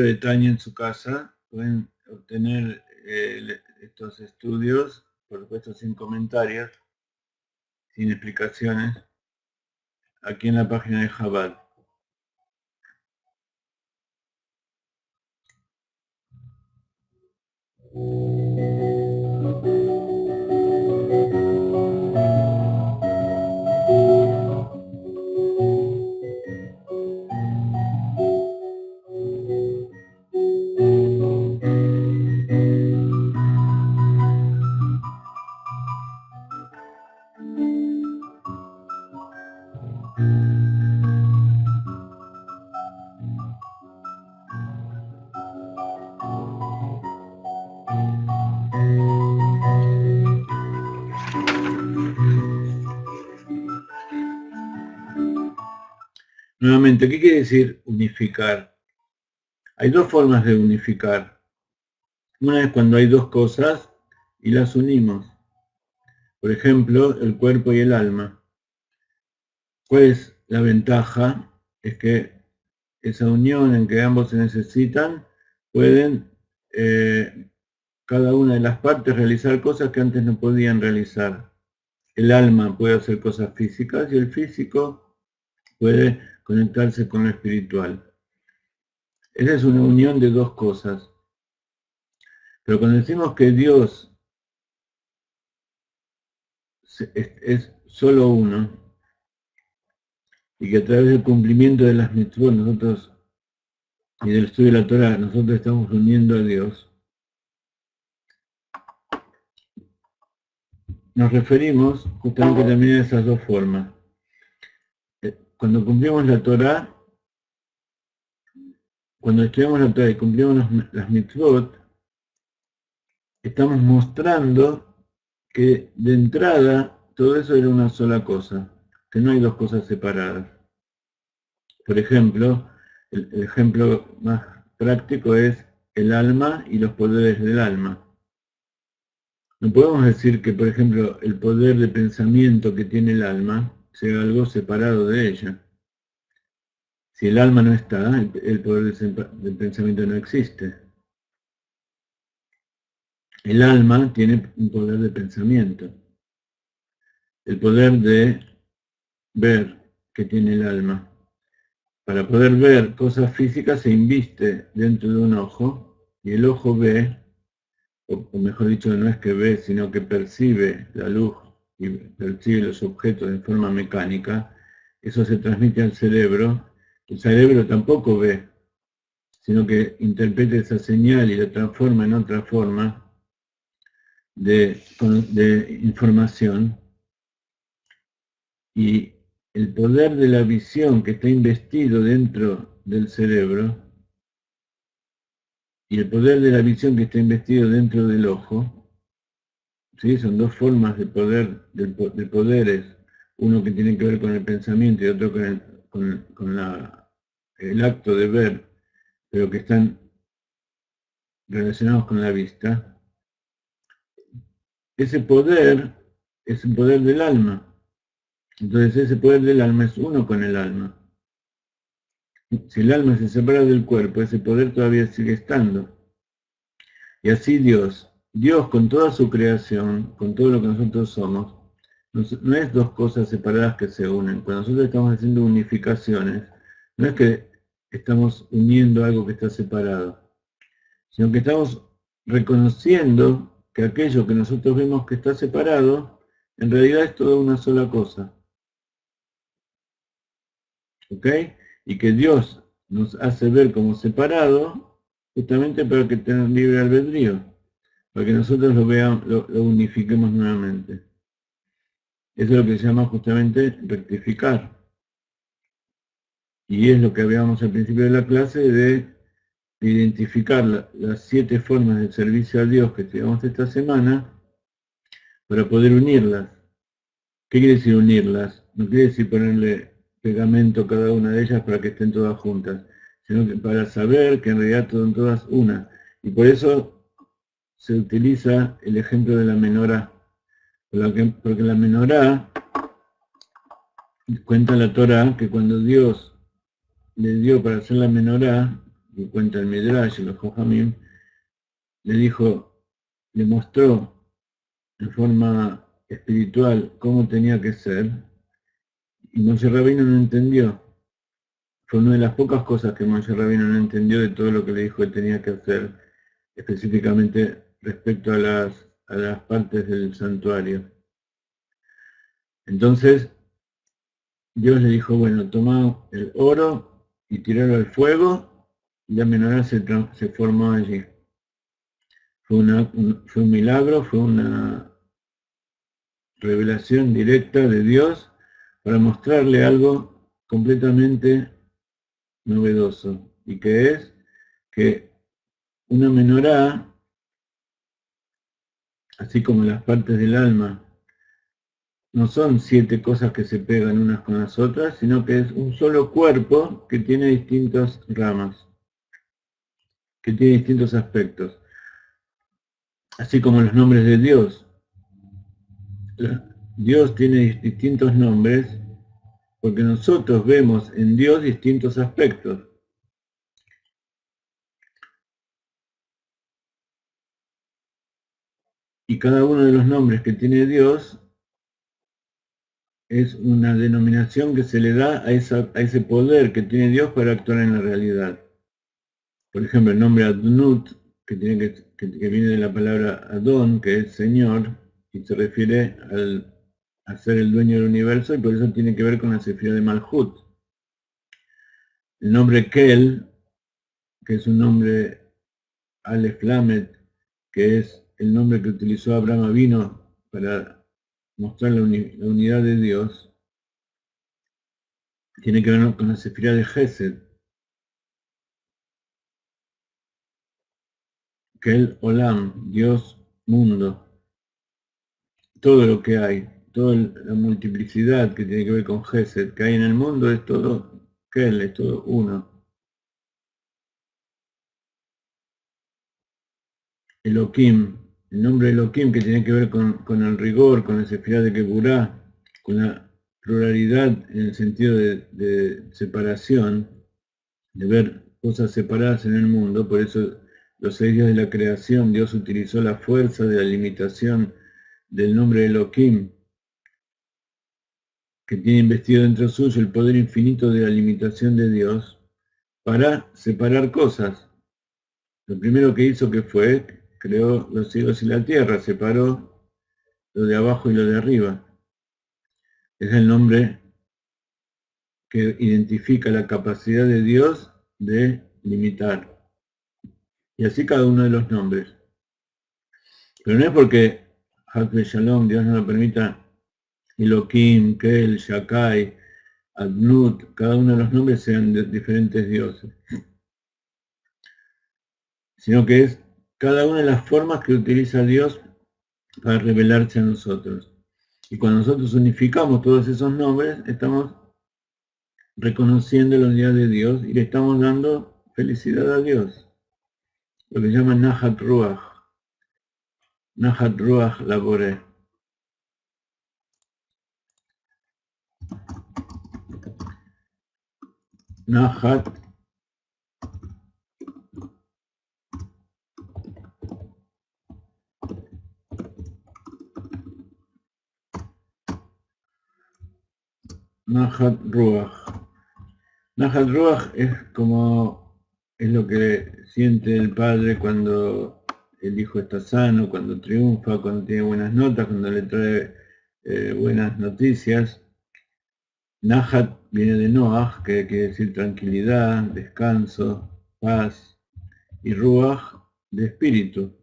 detalle en su casa, pueden obtener estos estudios, por supuesto sin comentarios, sin explicaciones, aquí en la página de Chabad. Nuevamente, ¿qué quiere decir unificar? Hay dos formas de unificar. Una es cuando hay dos cosas y las unimos. Por ejemplo, el cuerpo y el alma. ¿Cuál es la ventaja? Es que esa unión en que ambos se necesitan, pueden cada una de las partes realizar cosas que antes no podían realizar. El alma puede hacer cosas físicas y el físico puede conectarse con lo espiritual. Esa es una unión de dos cosas. Pero cuando decimos que Dios es solo uno, y que a través del cumplimiento de las mitzvot nosotros, y del estudio de la Torah, nosotros estamos uniendo a Dios, nos referimos justamente también a esas dos formas. Cuando cumplimos la Torah, cuando estudiamos la Torah y cumplimos las mitzvot, estamos mostrando que de entrada todo eso era una sola cosa, que no hay dos cosas separadas. Por ejemplo, el ejemplo más práctico es el alma y los poderes del alma. No podemos decir que, por ejemplo, el poder de pensamiento que tiene el alma sea algo separado de ella. Si el alma no está, el poder del pensamiento no existe. El alma tiene un poder de pensamiento. El poder de ver que tiene el alma. Para poder ver cosas físicas se inviste dentro de un ojo y el ojo ve, o mejor dicho, no es que ve, sino que percibe la luz y percibe los objetos de forma mecánica. Eso se transmite al cerebro. El cerebro tampoco ve, sino que interpreta esa señal y la transforma en otra forma de información. Y el poder de la visión que está investido dentro del cerebro y el poder de la visión que está investido dentro del ojo, ¿sí? Son dos formas de poder, de poderes, uno que tiene que ver con el pensamiento y otro con el acto de ver, pero que están relacionados con la vista. Ese poder es el poder del alma. Entonces ese poder del alma es uno con el alma. Si el alma se separa del cuerpo, ese poder todavía sigue estando. Y así Dios con toda su creación, con todo lo que nosotros somos, no es dos cosas separadas que se unen. Cuando nosotros estamos haciendo unificaciones, no es que estamos uniendo algo que está separado, sino que estamos reconociendo que aquello que nosotros vemos que está separado, en realidad es toda una sola cosa. ¿Ok? Y que Dios nos hace ver como separado, justamente para que tengan libre albedrío, para que nosotros lo veamos, lo unifiquemos nuevamente. Eso es lo que se llama justamente rectificar. Y es lo que habíamos al principio de la clase de identificar las 7 formas de servicio a Dios que estudiamos esta semana para poder unirlas. ¿Qué quiere decir unirlas? No quiere decir ponerle pegamento a cada una de ellas para que estén todas juntas, sino que para saber que en realidad son todas una. Y por eso se utiliza el ejemplo de la menorá. Porque la menorá, cuenta la Torá, que cuando Dios le dio para hacer la menorá, que cuenta el Midrash, los Jojamim, le mostró en forma espiritual cómo tenía que ser, y Moshe Rabbeinu no entendió. Fue una de las pocas cosas que Moshe Rabbeinu no entendió de todo lo que le dijo que tenía que hacer, específicamente respecto a las partes del santuario. Entonces, Dios le dijo, bueno, toma el oro y tirarlo al fuego, y la menorá se formó allí. Fue un milagro, fue una revelación directa de Dios para mostrarle algo completamente novedoso, y que es que una menorá, así como las partes del alma, no son 7 cosas que se pegan unas con las otras, sino que es un solo cuerpo que tiene distintas ramas, que tiene distintos aspectos. Así como los nombres de Dios. Dios tiene distintos nombres porque nosotros vemos en Dios distintos aspectos. Y cada uno de los nombres que tiene Dios es una denominación que se le da a ese poder que tiene Dios para actuar en la realidad. Por ejemplo, el nombre Adnut, que viene de la palabra Adón, que es Señor, y se refiere a ser el dueño del universo, y por eso tiene que ver con la sefirá de Malhut. El nombre Kel, que es un nombre Aleph Lamed, que es el nombre que utilizó Abraham Avino para mostrar la unidad de Dios, tiene que ver con la sefirá de Gesed, Kel Olam, Dios, mundo. Todo lo que hay, toda la multiplicidad que tiene que ver con Gesed que hay en el mundo es todo Kel, es todo uno. Elohim, el nombre Elohim que tiene que ver con el rigor, con la sefirá de Keburá, con la pluralidad en el sentido de separación, de ver cosas separadas en el mundo. Por eso los 6 días de la creación Dios utilizó la fuerza de la limitación del nombre Elohim, que tiene investido dentro suyo el poder infinito de la limitación de Dios, para separar cosas. Lo primero que hizo que fue, creó los cielos y la tierra, separó lo de abajo y lo de arriba. Es el nombre que identifica la capacidad de Dios de limitar. Y así cada uno de los nombres. Pero no es porque Hazbe Shalom, Dios no lo permita, Elohim, Kel, Shakai, Adnut, cada uno de los nombres sean de diferentes dioses, sino que es cada una de las formas que utiliza Dios para revelarse a nosotros. Y cuando nosotros unificamos todos esos nombres, estamos reconociendo la unidad de Dios y le estamos dando felicidad a Dios. Lo que llaman Nahat Ruach. Nahat Ruach Labore. Nahat Ruach. Nahat Ruach es lo que siente el padre cuando el hijo está sano, cuando triunfa, cuando tiene buenas notas, cuando le trae buenas noticias. Nahat viene de Noach, que quiere decir tranquilidad, descanso, paz, y Ruach de espíritu.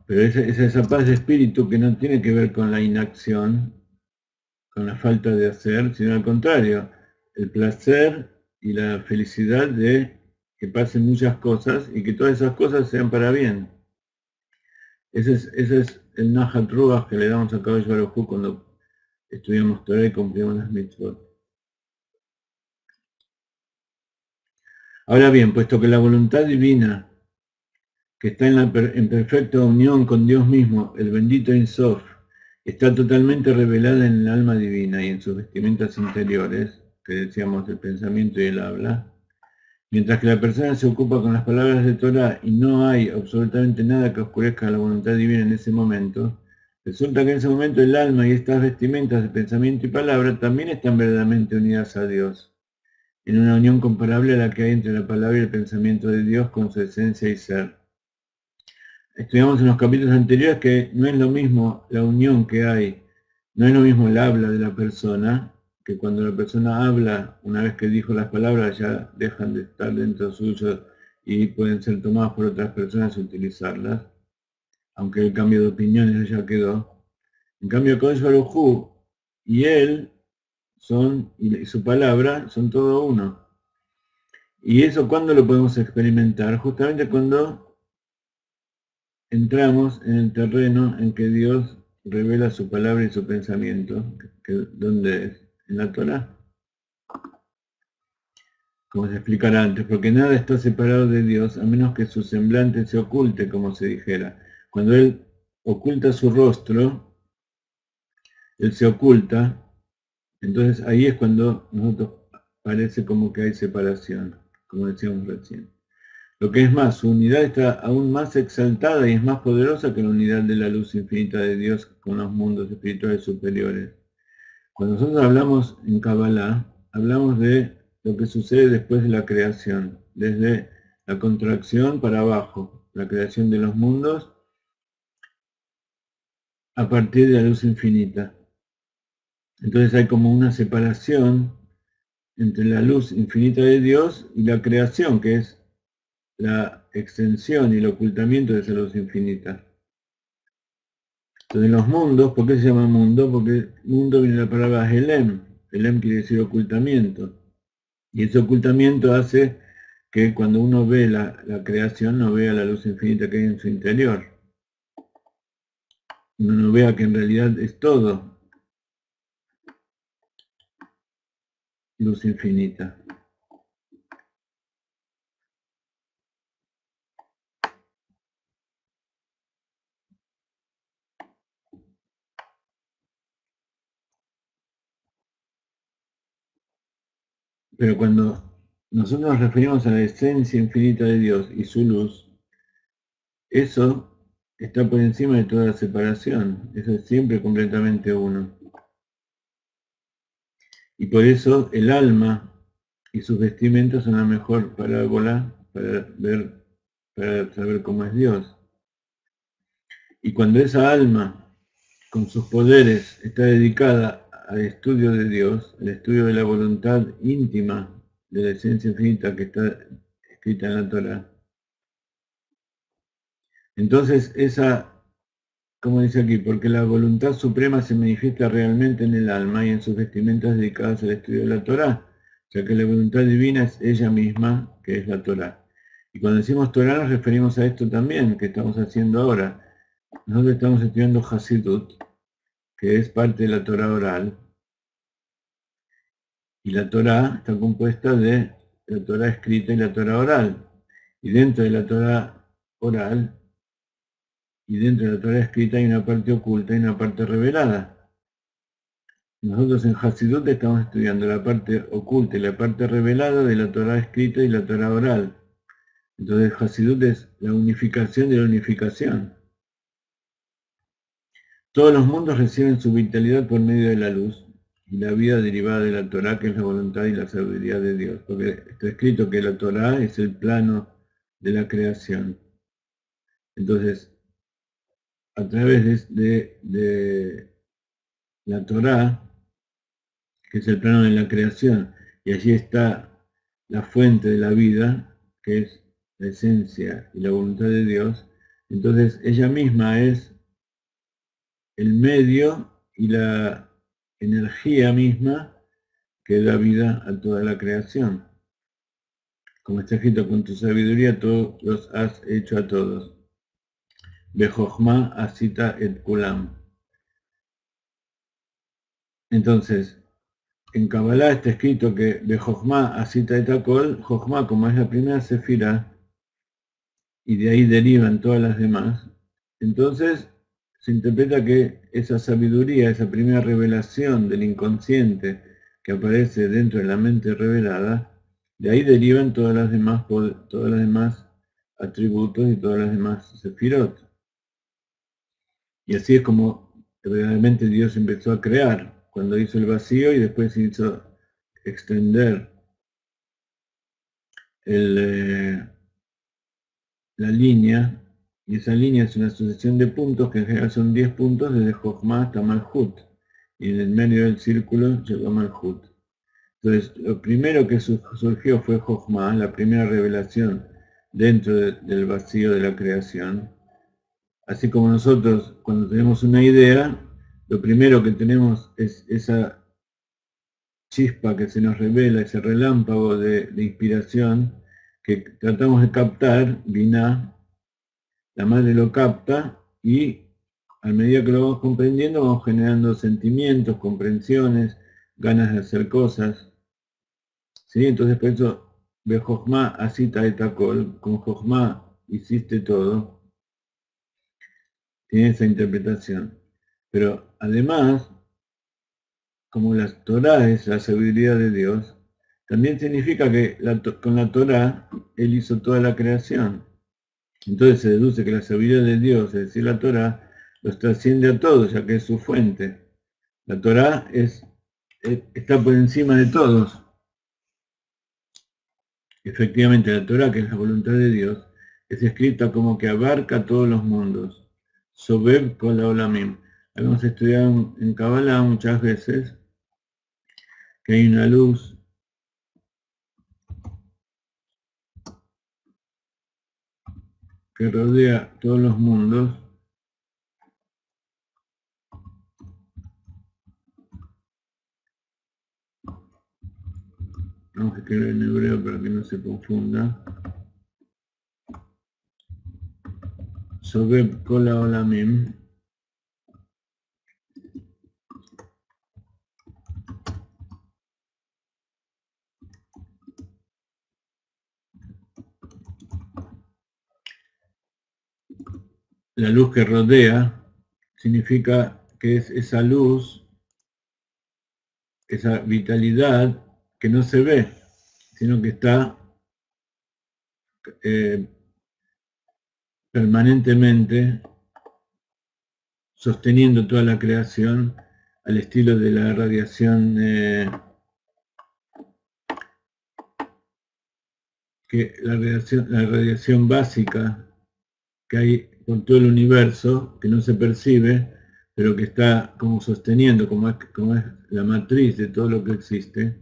Pero es esa paz de espíritu que no tiene que ver con la inacción, con la falta de hacer, sino al contrario, el placer y la felicidad de que pasen muchas cosas y que todas esas cosas sean para bien. Ese es el Nahat Ruach que le damos a Kadosh Baruj Hu cuando estudiamos Torah y cumplimos las mitzvot. Ahora bien, puesto que la voluntad divina, que está en perfecta unión con Dios mismo, el bendito Ein Sof, está totalmente revelada en el alma divina y en sus vestimentas interiores, que decíamos el pensamiento y el habla, Mientras que la persona se ocupa con las palabras de Torah y no hay absolutamente nada que oscurezca la voluntad divina en ese momento, resulta que en ese momento el alma y estas vestimentas de pensamiento y palabra también están verdaderamente unidas a Dios, en una unión comparable a la que hay entre la palabra y el pensamiento de Dios con su esencia y ser. Estudiamos en los capítulos anteriores que no es lo mismo la unión que hay, no es lo mismo el habla de la persona, que cuando la persona habla, una vez que dijo las palabras, ya dejan de estar dentro suyo y pueden ser tomadas por otras personas y utilizarlas, aunque el cambio de opiniones ya quedó. En cambio, Kodesh Baruj Hu y él y su palabra son todo uno. ¿Y eso cuándo lo podemos experimentar? Justamente cuando entramos en el terreno en que Dios revela su palabra y su pensamiento, ¿dónde es? En la Torah. Como se explicará antes, porque nada está separado de Dios a menos que su semblante se oculte, como se dijera. Cuando Él oculta su rostro, Él se oculta, entonces ahí es cuando nosotros parece como que hay separación, como decíamos recién. Lo que es más, su unidad está aún más exaltada y es más poderosa que la unidad de la luz infinita de Dios con los mundos espirituales superiores. Cuando nosotros hablamos en Kabbalah, hablamos de lo que sucede después de la creación, desde la contracción para abajo, la creación de los mundos a partir de la luz infinita. Entonces hay como una separación entre la luz infinita de Dios y la creación, que es la extensión y el ocultamiento de esa luz infinita. Entonces los mundos, ¿por qué se llama mundo? Porque mundo viene de la palabra Helem. Helem quiere decir ocultamiento. Y ese ocultamiento hace que cuando uno ve la creación no vea la luz infinita que hay en su interior. Uno no vea que en realidad es todo luz infinita. Pero cuando nosotros nos referimos a la esencia infinita de Dios y su luz, eso está por encima de toda separación. Eso es siempre completamente uno. Y por eso el alma y sus vestimentas son la mejor parábola para saber cómo es Dios. Y cuando esa alma, con sus poderes, está dedicada al estudio de Dios, al estudio de la voluntad íntima de la esencia infinita que está escrita en la Torah, entonces esa, como dice aquí, porque la voluntad suprema se manifiesta realmente en el alma y en sus vestimentas dedicadas al estudio de la Torah, ya que la voluntad divina es ella misma, que es la Torah. Y cuando decimos Torah nos referimos a esto también, que estamos haciendo ahora. Nosotros estamos estudiando Hasidut, que es parte de la Torah oral, y la Torah está compuesta de la Torah escrita y la Torah oral. Y dentro de la Torah oral y dentro de la Torah escrita hay una parte oculta y una parte revelada. Nosotros en Hasidut estamos estudiando la parte oculta y la parte revelada de la Torah escrita y la Torah oral. Entonces Hasidut es la unificación de la unificación. Todos los mundos reciben su vitalidad por medio de la luz y la vida derivada de la Torah, que es la voluntad y la sabiduría de Dios. Porque está escrito que la Torah es el plano de la creación. Entonces, a través de la Torah, que es el plano de la creación, y allí está la fuente de la vida, que es la esencia y la voluntad de Dios, entonces ella misma es el medio y la energía misma que da vida a toda la creación. Como está escrito, con tu sabiduría tú los has hecho a todos. Bejochma asita et kulam. Entonces, en Kabbalah está escrito que de Jochma asita et akol, Jochma como es la primera sefira, y de ahí derivan todas las demás, entonces se interpreta que esa sabiduría, esa primera revelación del inconsciente que aparece dentro de la mente revelada, De ahí derivan todos los demás atributos y todas las demás sefirot. Y así es como realmente Dios empezó a crear, cuando hizo el vacío y después hizo extender la línea, y esa línea es una sucesión de puntos que en general son 10 puntos desde Jochma hasta Malhut, y en el medio del círculo llegó Malhut. Entonces, lo primero que surgió fue Jochma, la primera revelación dentro del vacío de la creación. Así como nosotros, cuando tenemos una idea, lo primero que tenemos es esa chispa que se nos revela, ese relámpago de inspiración que tratamos de captar, Binah, la madre lo capta y a medida que lo vamos comprendiendo vamos generando sentimientos, comprensiones, ganas de hacer cosas. ¿Sí? Entonces por eso, Bejochma asita etakol, con Jochma hiciste todo, tiene esa interpretación. Pero además, como la Torah es la sabiduría de Dios, también significa que con la Torah Él hizo toda la creación. Entonces se deduce que la sabiduría de Dios, es decir, la Torah, los trasciende a todos, ya que es su fuente. La Torah está por encima de todos. Efectivamente, la Torah, que es la voluntad de Dios, es escrita como que abarca todos los mundos. Sobeb kol haolamim. Hemos estudiado en Kabbalah muchas veces que hay una luz que rodea todos los mundos. Vamos a escribir en hebreo para que no se confunda. Sobeb kol haolamim. La luz que rodea significa que es esa luz, esa vitalidad que no se ve, sino que está permanentemente sosteniendo toda la creación al estilo de la radiación la radiación básica que hay por todo el universo, que no se percibe, pero que está como sosteniendo, como es la matriz de todo lo que existe.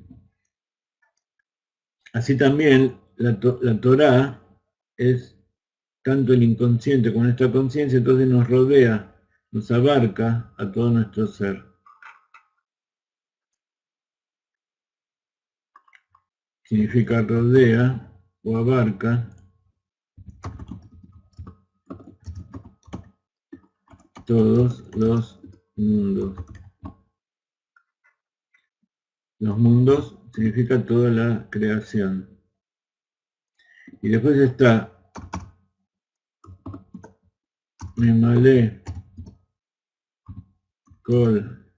Así también la Torá es tanto el inconsciente como nuestra conciencia, entonces nos rodea, nos abarca a todo nuestro ser. Significa rodea o abarca todos los mundos. Los mundos significa toda la creación. Y después está Memalé Kol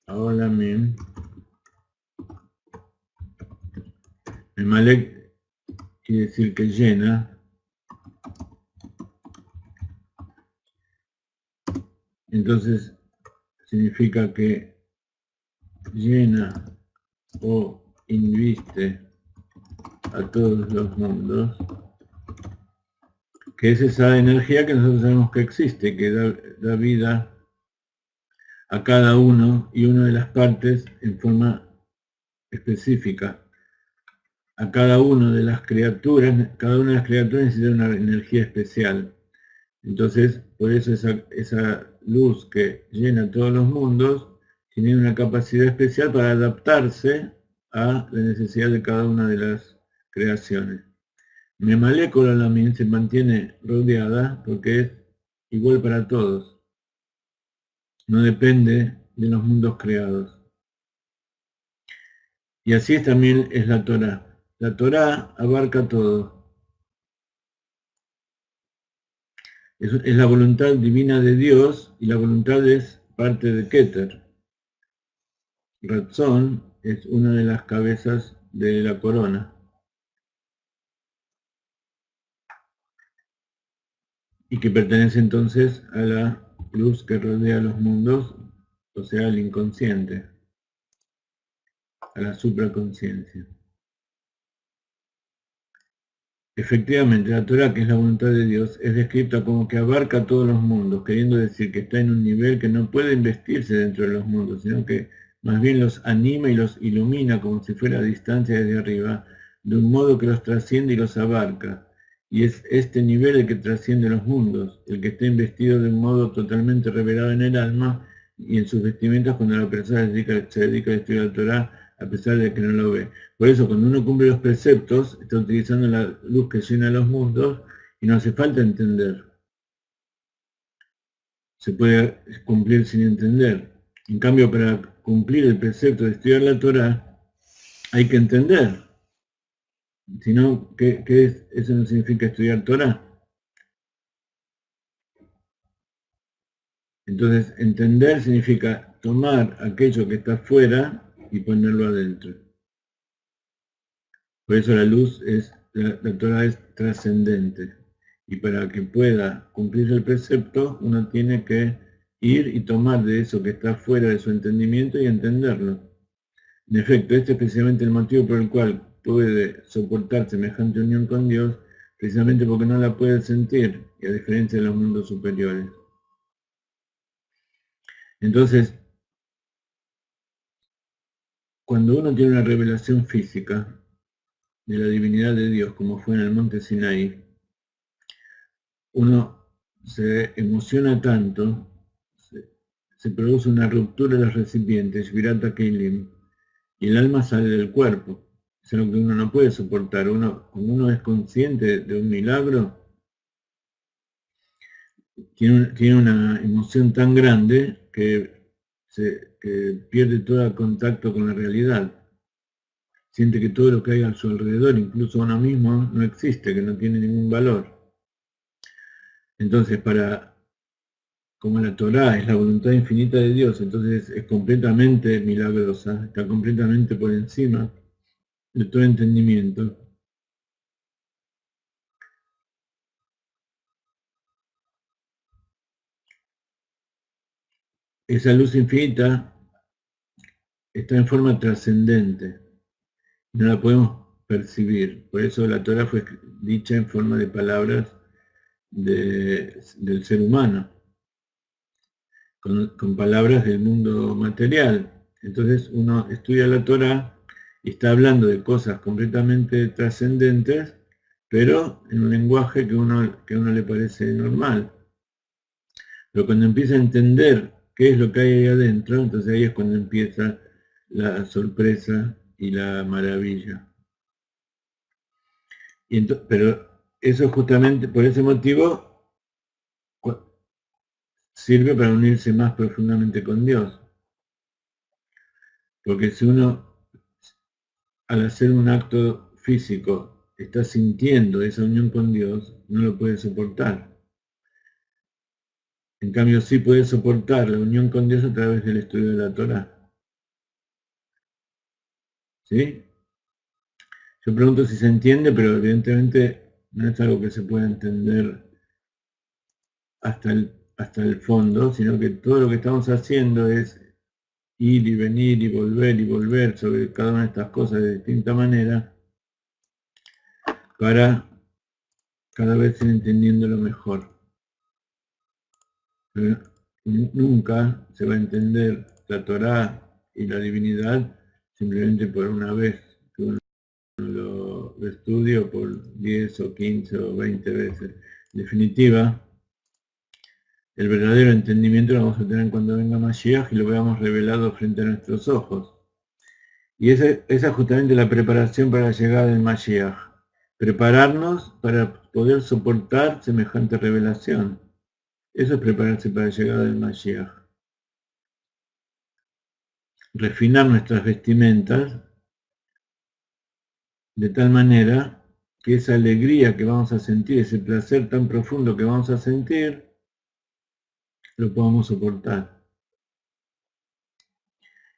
Haolamim. Memalé quiere decir que llena. Entonces significa que llena o inviste a todos los mundos, que es esa energía que nosotros sabemos que existe, que da vida a cada uno y una de las partes en forma específica. A cada una de las criaturas, cada una de las criaturas necesita una energía especial. Entonces, por eso esa luz que llena todos los mundos tiene una capacidad especial para adaptarse a la necesidad de cada una de las creaciones. Mi molécula también se mantiene rodeada porque es igual para todos. No depende de los mundos creados. Y así también es la Torá. La Torá abarca todo. Es la voluntad divina de Dios y la voluntad es parte de Keter. Ratzón es una de las cabezas de la corona. Y que pertenece entonces a la luz que rodea los mundos, o sea, al inconsciente, a la supraconsciencia. Efectivamente, la Torah, que es la voluntad de Dios, es descrita como que abarca todos los mundos, queriendo decir que está en un nivel que no puede investirse dentro de los mundos, sino que más bien los anima y los ilumina como si fuera a distancia desde arriba, de un modo que los trasciende y los abarca. Y es este nivel el que trasciende los mundos, el que está investido de un modo totalmente revelado en el alma y en sus vestimentas cuando la persona se dedica a estudiar la Torah a pesar de que no lo ve. Por eso, cuando uno cumple los preceptos, está utilizando la luz que llena los mundos y no hace falta entender. Se puede cumplir sin entender. En cambio, para cumplir el precepto de estudiar la Torah, hay que entender. Si no, ¿qué es? Eso no significa estudiar Torah. Entonces, entender significa tomar aquello que está fuera y ponerlo adentro. Por eso la luz es, la Torah es trascendente. Y para que pueda cumplir el precepto, uno tiene que ir y tomar de eso que está fuera de su entendimiento y entenderlo. En efecto, este es precisamente el motivo por el cual puede soportar semejante unión con Dios, precisamente porque no la puede sentir, y a diferencia de los mundos superiores. Entonces, cuando uno tiene una revelación física de la divinidad de Dios, como fue en el monte Sinaí, uno se emociona tanto, se produce una ruptura de los recipientes, virata keilim, y el alma sale del cuerpo. Es algo que uno no puede soportar. Cuando uno es consciente de un milagro, tiene una emoción tan grande que pierde todo contacto con la realidad. Siente que todo lo que hay a su alrededor, incluso uno mismo, no existe, que no tiene ningún valor. Entonces, como la Torá es la voluntad infinita de Dios, entonces es completamente milagrosa, está completamente por encima de todo entendimiento. Esa luz infinita está en forma trascendente, no la podemos percibir, por eso la Torá fue dicha en forma de palabras del ser humano, con palabras del mundo material. Entonces uno estudia la Torá y está hablando de cosas completamente trascendentes, pero en un lenguaje que a uno le parece normal. Pero cuando empieza a entender qué es lo que hay ahí adentro, entonces ahí es cuando empieza la sorpresa y la maravilla. Pero eso justamente, por ese motivo, sirve para unirse más profundamente con Dios. Porque si uno, al hacer un acto físico, está sintiendo esa unión con Dios, no lo puede soportar. En cambio, sí puede soportar la unión con Dios a través del estudio de la Torá. ¿Sí? Yo pregunto si se entiende, pero evidentemente no es algo que se pueda entender hasta el fondo, sino que todo lo que estamos haciendo es ir y volver sobre cada una de estas cosas de distinta manera para cada vez ir entendiéndolo mejor. Pero nunca se va a entender la Torá y la divinidad simplemente por una vez que uno lo estudie, por 10 o 15 o 20 veces. En definitiva, el verdadero entendimiento lo vamos a tener cuando venga Mashiach y lo veamos revelado frente a nuestros ojos. Y esa es justamente la preparación para la llegada del Mashiach. Prepararnos para poder soportar semejante revelación. Eso es prepararse para la llegada del Mashiach. Refinar nuestras vestimentas de tal manera que esa alegría que vamos a sentir, ese placer tan profundo que vamos a sentir, lo podamos soportar.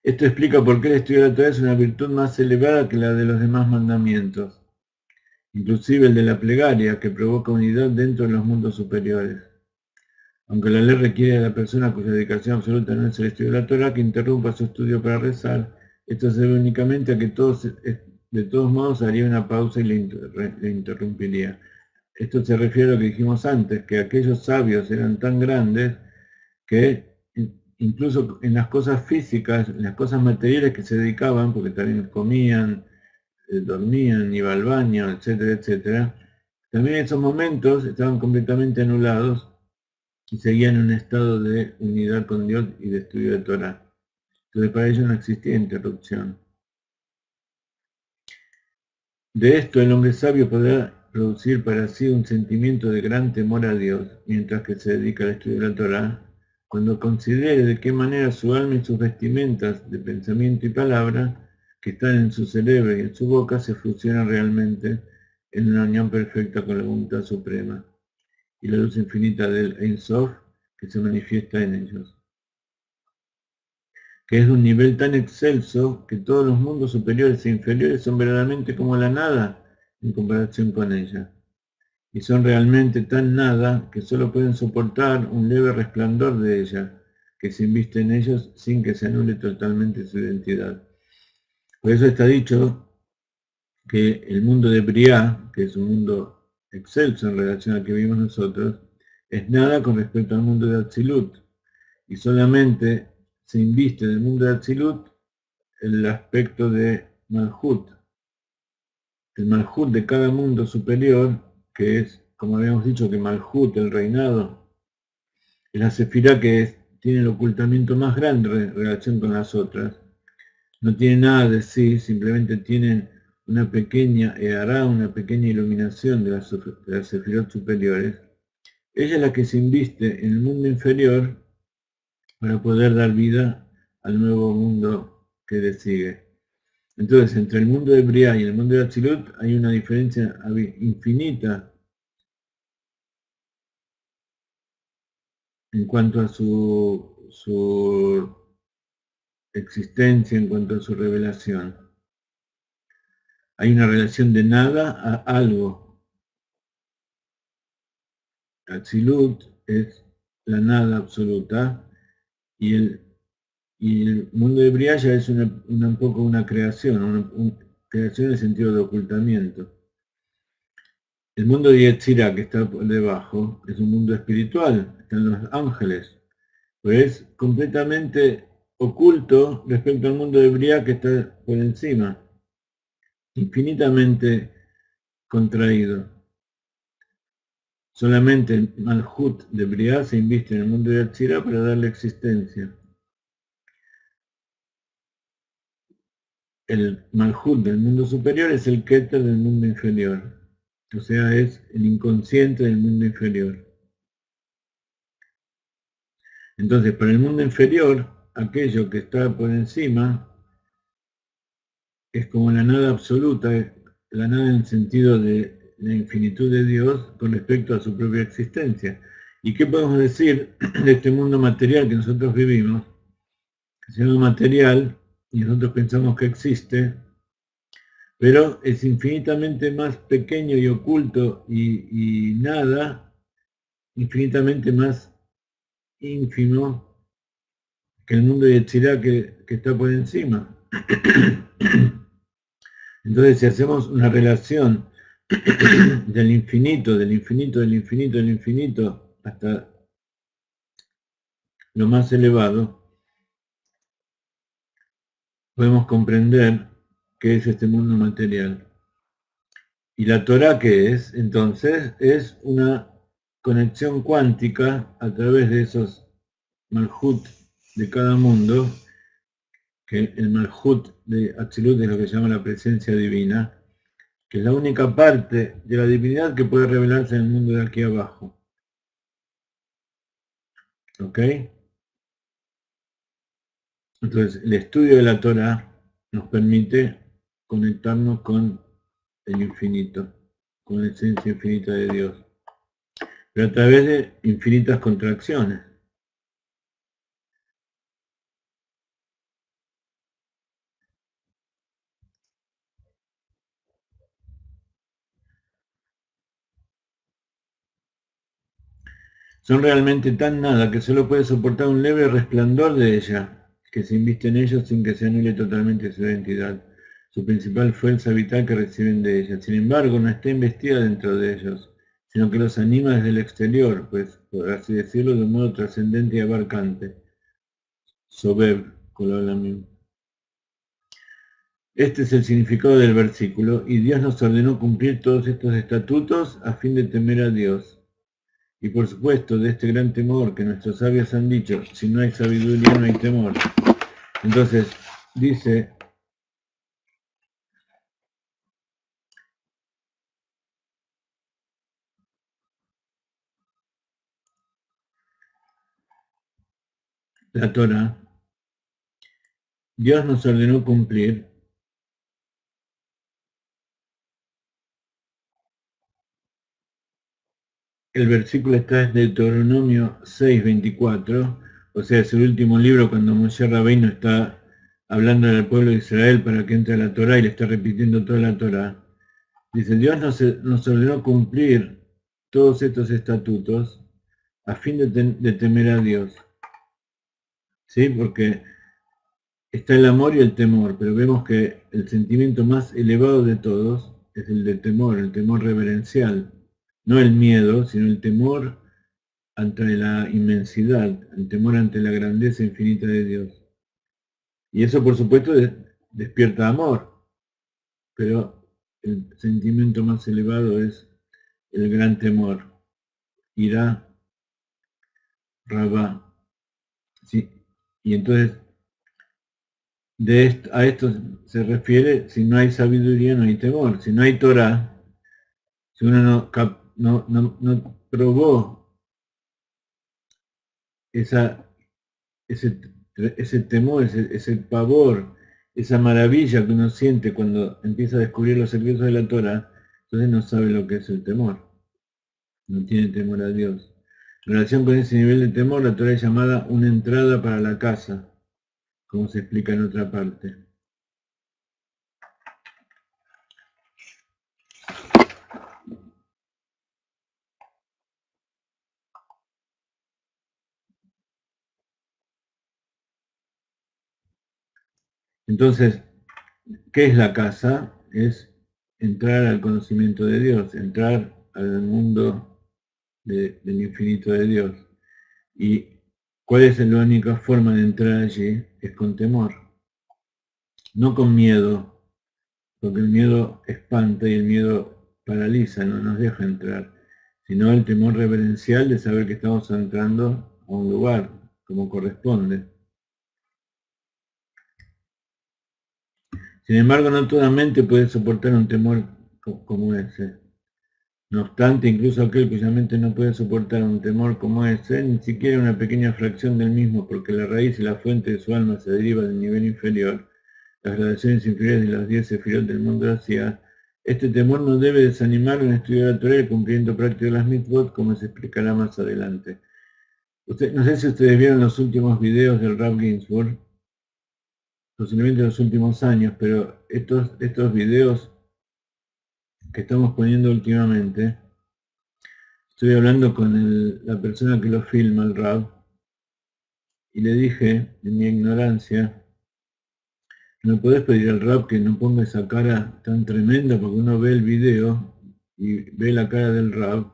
Esto explica por qué el estudio de la Torá es una virtud más elevada que la de los demás mandamientos, inclusive el de la plegaria, que provoca unidad dentro de los mundos superiores. Aunque la ley requiere de la persona cuya dedicación absoluta no es el estudio de la Torá que interrumpa su estudio para rezar, esto se debe únicamente a que de todos modos haría una pausa y le interrumpiría. Esto se refiere a lo que dijimos antes, que aquellos sabios eran tan grandes que incluso en las cosas físicas, en las cosas materiales que se dedicaban, porque también comían, dormían, iban al baño, etcétera, etcétera, también en esos momentos estaban completamente anulados y seguían en un estado de unidad con Dios y de estudio de Torah. Entonces para ellos no existía interrupción. De esto el hombre sabio podrá producir para sí un sentimiento de gran temor a Dios, mientras que se dedica al estudio de la Torah, cuando considere de qué manera su alma y sus vestimentas de pensamiento y palabra, que están en su cerebro y en su boca, se fusionan realmente en una unión perfecta con la voluntad suprema y la luz infinita del Ein Sof que se manifiesta en ellos, que es de un nivel tan excelso que todos los mundos superiores e inferiores son verdaderamente como la nada en comparación con ella, y son realmente tan nada que solo pueden soportar un leve resplandor de ella, que se inviste en ellos sin que se anule totalmente su identidad. Por eso está dicho que el mundo de Briá, que es un mundo excelso en relación al que vivimos nosotros, es nada con respecto al mundo de Atzilut, y solamente se inviste en el mundo de Atzilut el aspecto de Malhut, el Malhut de cada mundo superior, que es, como habíamos dicho, que Malhut, el reinado, es la Sefirá tiene el ocultamiento más grande en relación con las otras. No tiene nada de sí, simplemente tienen una pequeña, hará una pequeña iluminación de las Sefirot superiores. Ella es la que se inviste en el mundo inferior para poder dar vida al nuevo mundo que le sigue. Entonces, entre el mundo de Briá y el mundo de Atzilut hay una diferencia infinita en cuanto a su existencia, en cuanto a su revelación. Hay una relación de nada a algo. Atzilut es la nada absoluta y el mundo de Briá ya es un poco una creación, una creación en el sentido de ocultamiento. El mundo de Yetzirah, que está por debajo, es un mundo espiritual, están los ángeles, pero es completamente oculto respecto al mundo de Briá que está por encima, infinitamente contraído. Solamente el Malhut de Briá se inviste en el mundo de Yetzirah para darle existencia. El Malhut del mundo superior es el Keter del mundo inferior, o sea, es el inconsciente del mundo inferior. Entonces, para el mundo inferior, aquello que está por encima es como la nada absoluta, la nada en el sentido de la infinitud de Dios con respecto a su propia existencia. ¿Y qué podemos decir de este mundo material que nosotros vivimos? Que se llama material y nosotros pensamos que existe, pero es infinitamente más pequeño y oculto y nada, infinitamente más ínfimo que el mundo de Yetzirah que está por encima. Entonces, si hacemos una relación del infinito, del infinito, del infinito, del infinito, hasta lo más elevado, podemos comprender qué es este mundo material. Y la Torah, ¿qué es? Entonces, es una conexión cuántica a través de esos Malhut de cada mundo, que el Malhut de Atzilut es lo que se llama la presencia divina, que es la única parte de la divinidad que puede revelarse en el mundo de aquí abajo. ¿Ok? Entonces, el estudio de la Torah nos permite conectarnos con el infinito, con la esencia infinita de Dios, pero a través de infinitas contracciones. Son realmente tan nada que solo puede soportar un leve resplandor de ella, que se inviste en ellos sin que se anule totalmente su identidad. Su principal fuerza vital que reciben de ella. Sin embargo, no está investida dentro de ellos, sino que los anima desde el exterior, pues, por así decirlo, de un modo trascendente y abarcante. Sobeb, Kololamim. Este es el significado del versículo, y Dios nos ordenó cumplir todos estos estatutos a fin de temer a Dios. Y por supuesto, de este gran temor que nuestros sabios han dicho, si no hay sabiduría no hay temor. Entonces, dice, la Torah, Dios nos ordenó cumplir. El versículo está en Deuteronomio 6:24, o sea, es el último libro cuando Moshe Rabbeinu está hablando al pueblo de Israel para que entre a la Torah y le está repitiendo toda la Torah. Dice, Dios nos ordenó cumplir todos estos estatutos a fin de temer a Dios. ¿Sí? Porque está el amor y el temor, pero vemos que el sentimiento más elevado de todos es el de temor, el temor reverencial. No el miedo, sino el temor ante la inmensidad, el temor ante la grandeza infinita de Dios. Y eso, por supuesto, despierta amor, pero el sentimiento más elevado es el gran temor, ira, rabá. ¿Sí? Y entonces, a esto se refiere, si no hay sabiduría no hay temor, si no hay Torah, si uno no probó ese temor, ese pavor, esa maravilla que uno siente cuando empieza a descubrir los secretos de la Torah, entonces no sabe lo que es el temor, no tiene temor a Dios. En relación con ese nivel de temor, la Torah es llamada una entrada para la casa, como se explica en otra parte. Entonces, ¿qué es la casa? Es entrar al conocimiento de Dios, entrar al mundo del infinito de Dios. ¿Y cuál es la única forma de entrar allí? Es con temor, no con miedo, porque el miedo espanta y el miedo paraliza, no nos deja entrar, sino el temor reverencial de saber que estamos entrando a un lugar como corresponde. Sin embargo, no toda mente puede soportar un temor como ese. No obstante, incluso aquel cuya mente no puede soportar un temor como ese, ni siquiera una pequeña fracción del mismo, porque la raíz y la fuente de su alma se deriva del nivel inferior, las gradaciones inferiores de los 10 sefirot del mundo hacia, este temor no debe desanimarlo en estudiar la Torah y cumpliendo práctica de las mitzvot, como se explicará más adelante. No sé si ustedes vieron los últimos videos del Rav Ginsburg, posiblemente los últimos años, pero estos videos que estamos poniendo últimamente, estoy hablando con la persona que lo filma, el Rav, y le dije, en mi ignorancia, ¿me podés pedir al Rav que no ponga esa cara tan tremenda? Porque uno ve el video y ve la cara del Rav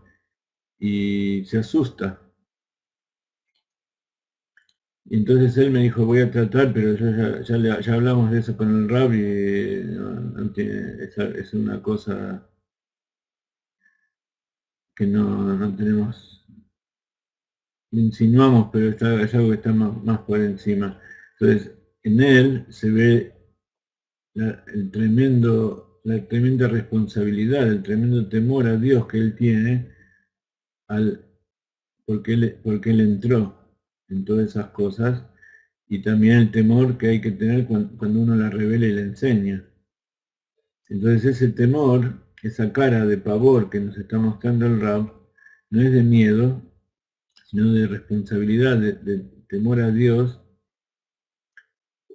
y se asusta. Y entonces él me dijo, voy a tratar, pero ya hablamos de eso con el Rav y es una cosa que no tenemos, lo insinuamos, pero es algo que está más por encima. Entonces, en él se ve la tremenda responsabilidad, el tremendo temor a Dios que él tiene porque él entró en todas esas cosas, y también el temor que hay que tener cuando uno la revela y la enseña. Entonces ese temor, esa cara de pavor que nos está mostrando el Rab, no es de miedo, sino de responsabilidad, de temor a Dios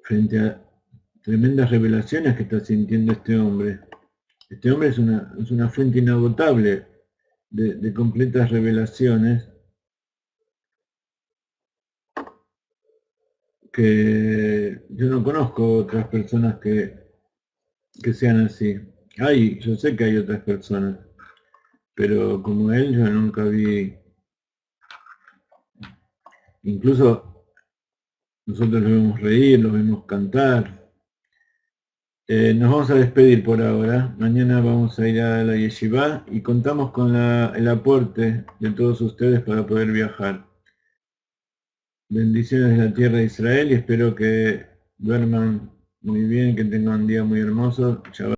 frente a tremendas revelaciones que está sintiendo este hombre. Este hombre es una fuente inagotable de completas revelaciones que yo no conozco otras personas que sean así. Yo sé que hay otras personas, pero como él yo nunca vi. Incluso nosotros lo vemos reír, lo vemos cantar. Nos vamos a despedir por ahora. Mañana vamos a ir a la yeshiva y contamos con el aporte de todos ustedes para poder viajar. Bendiciones de la tierra de Israel y espero que duerman muy bien, que tengan un día muy hermoso. Shabbat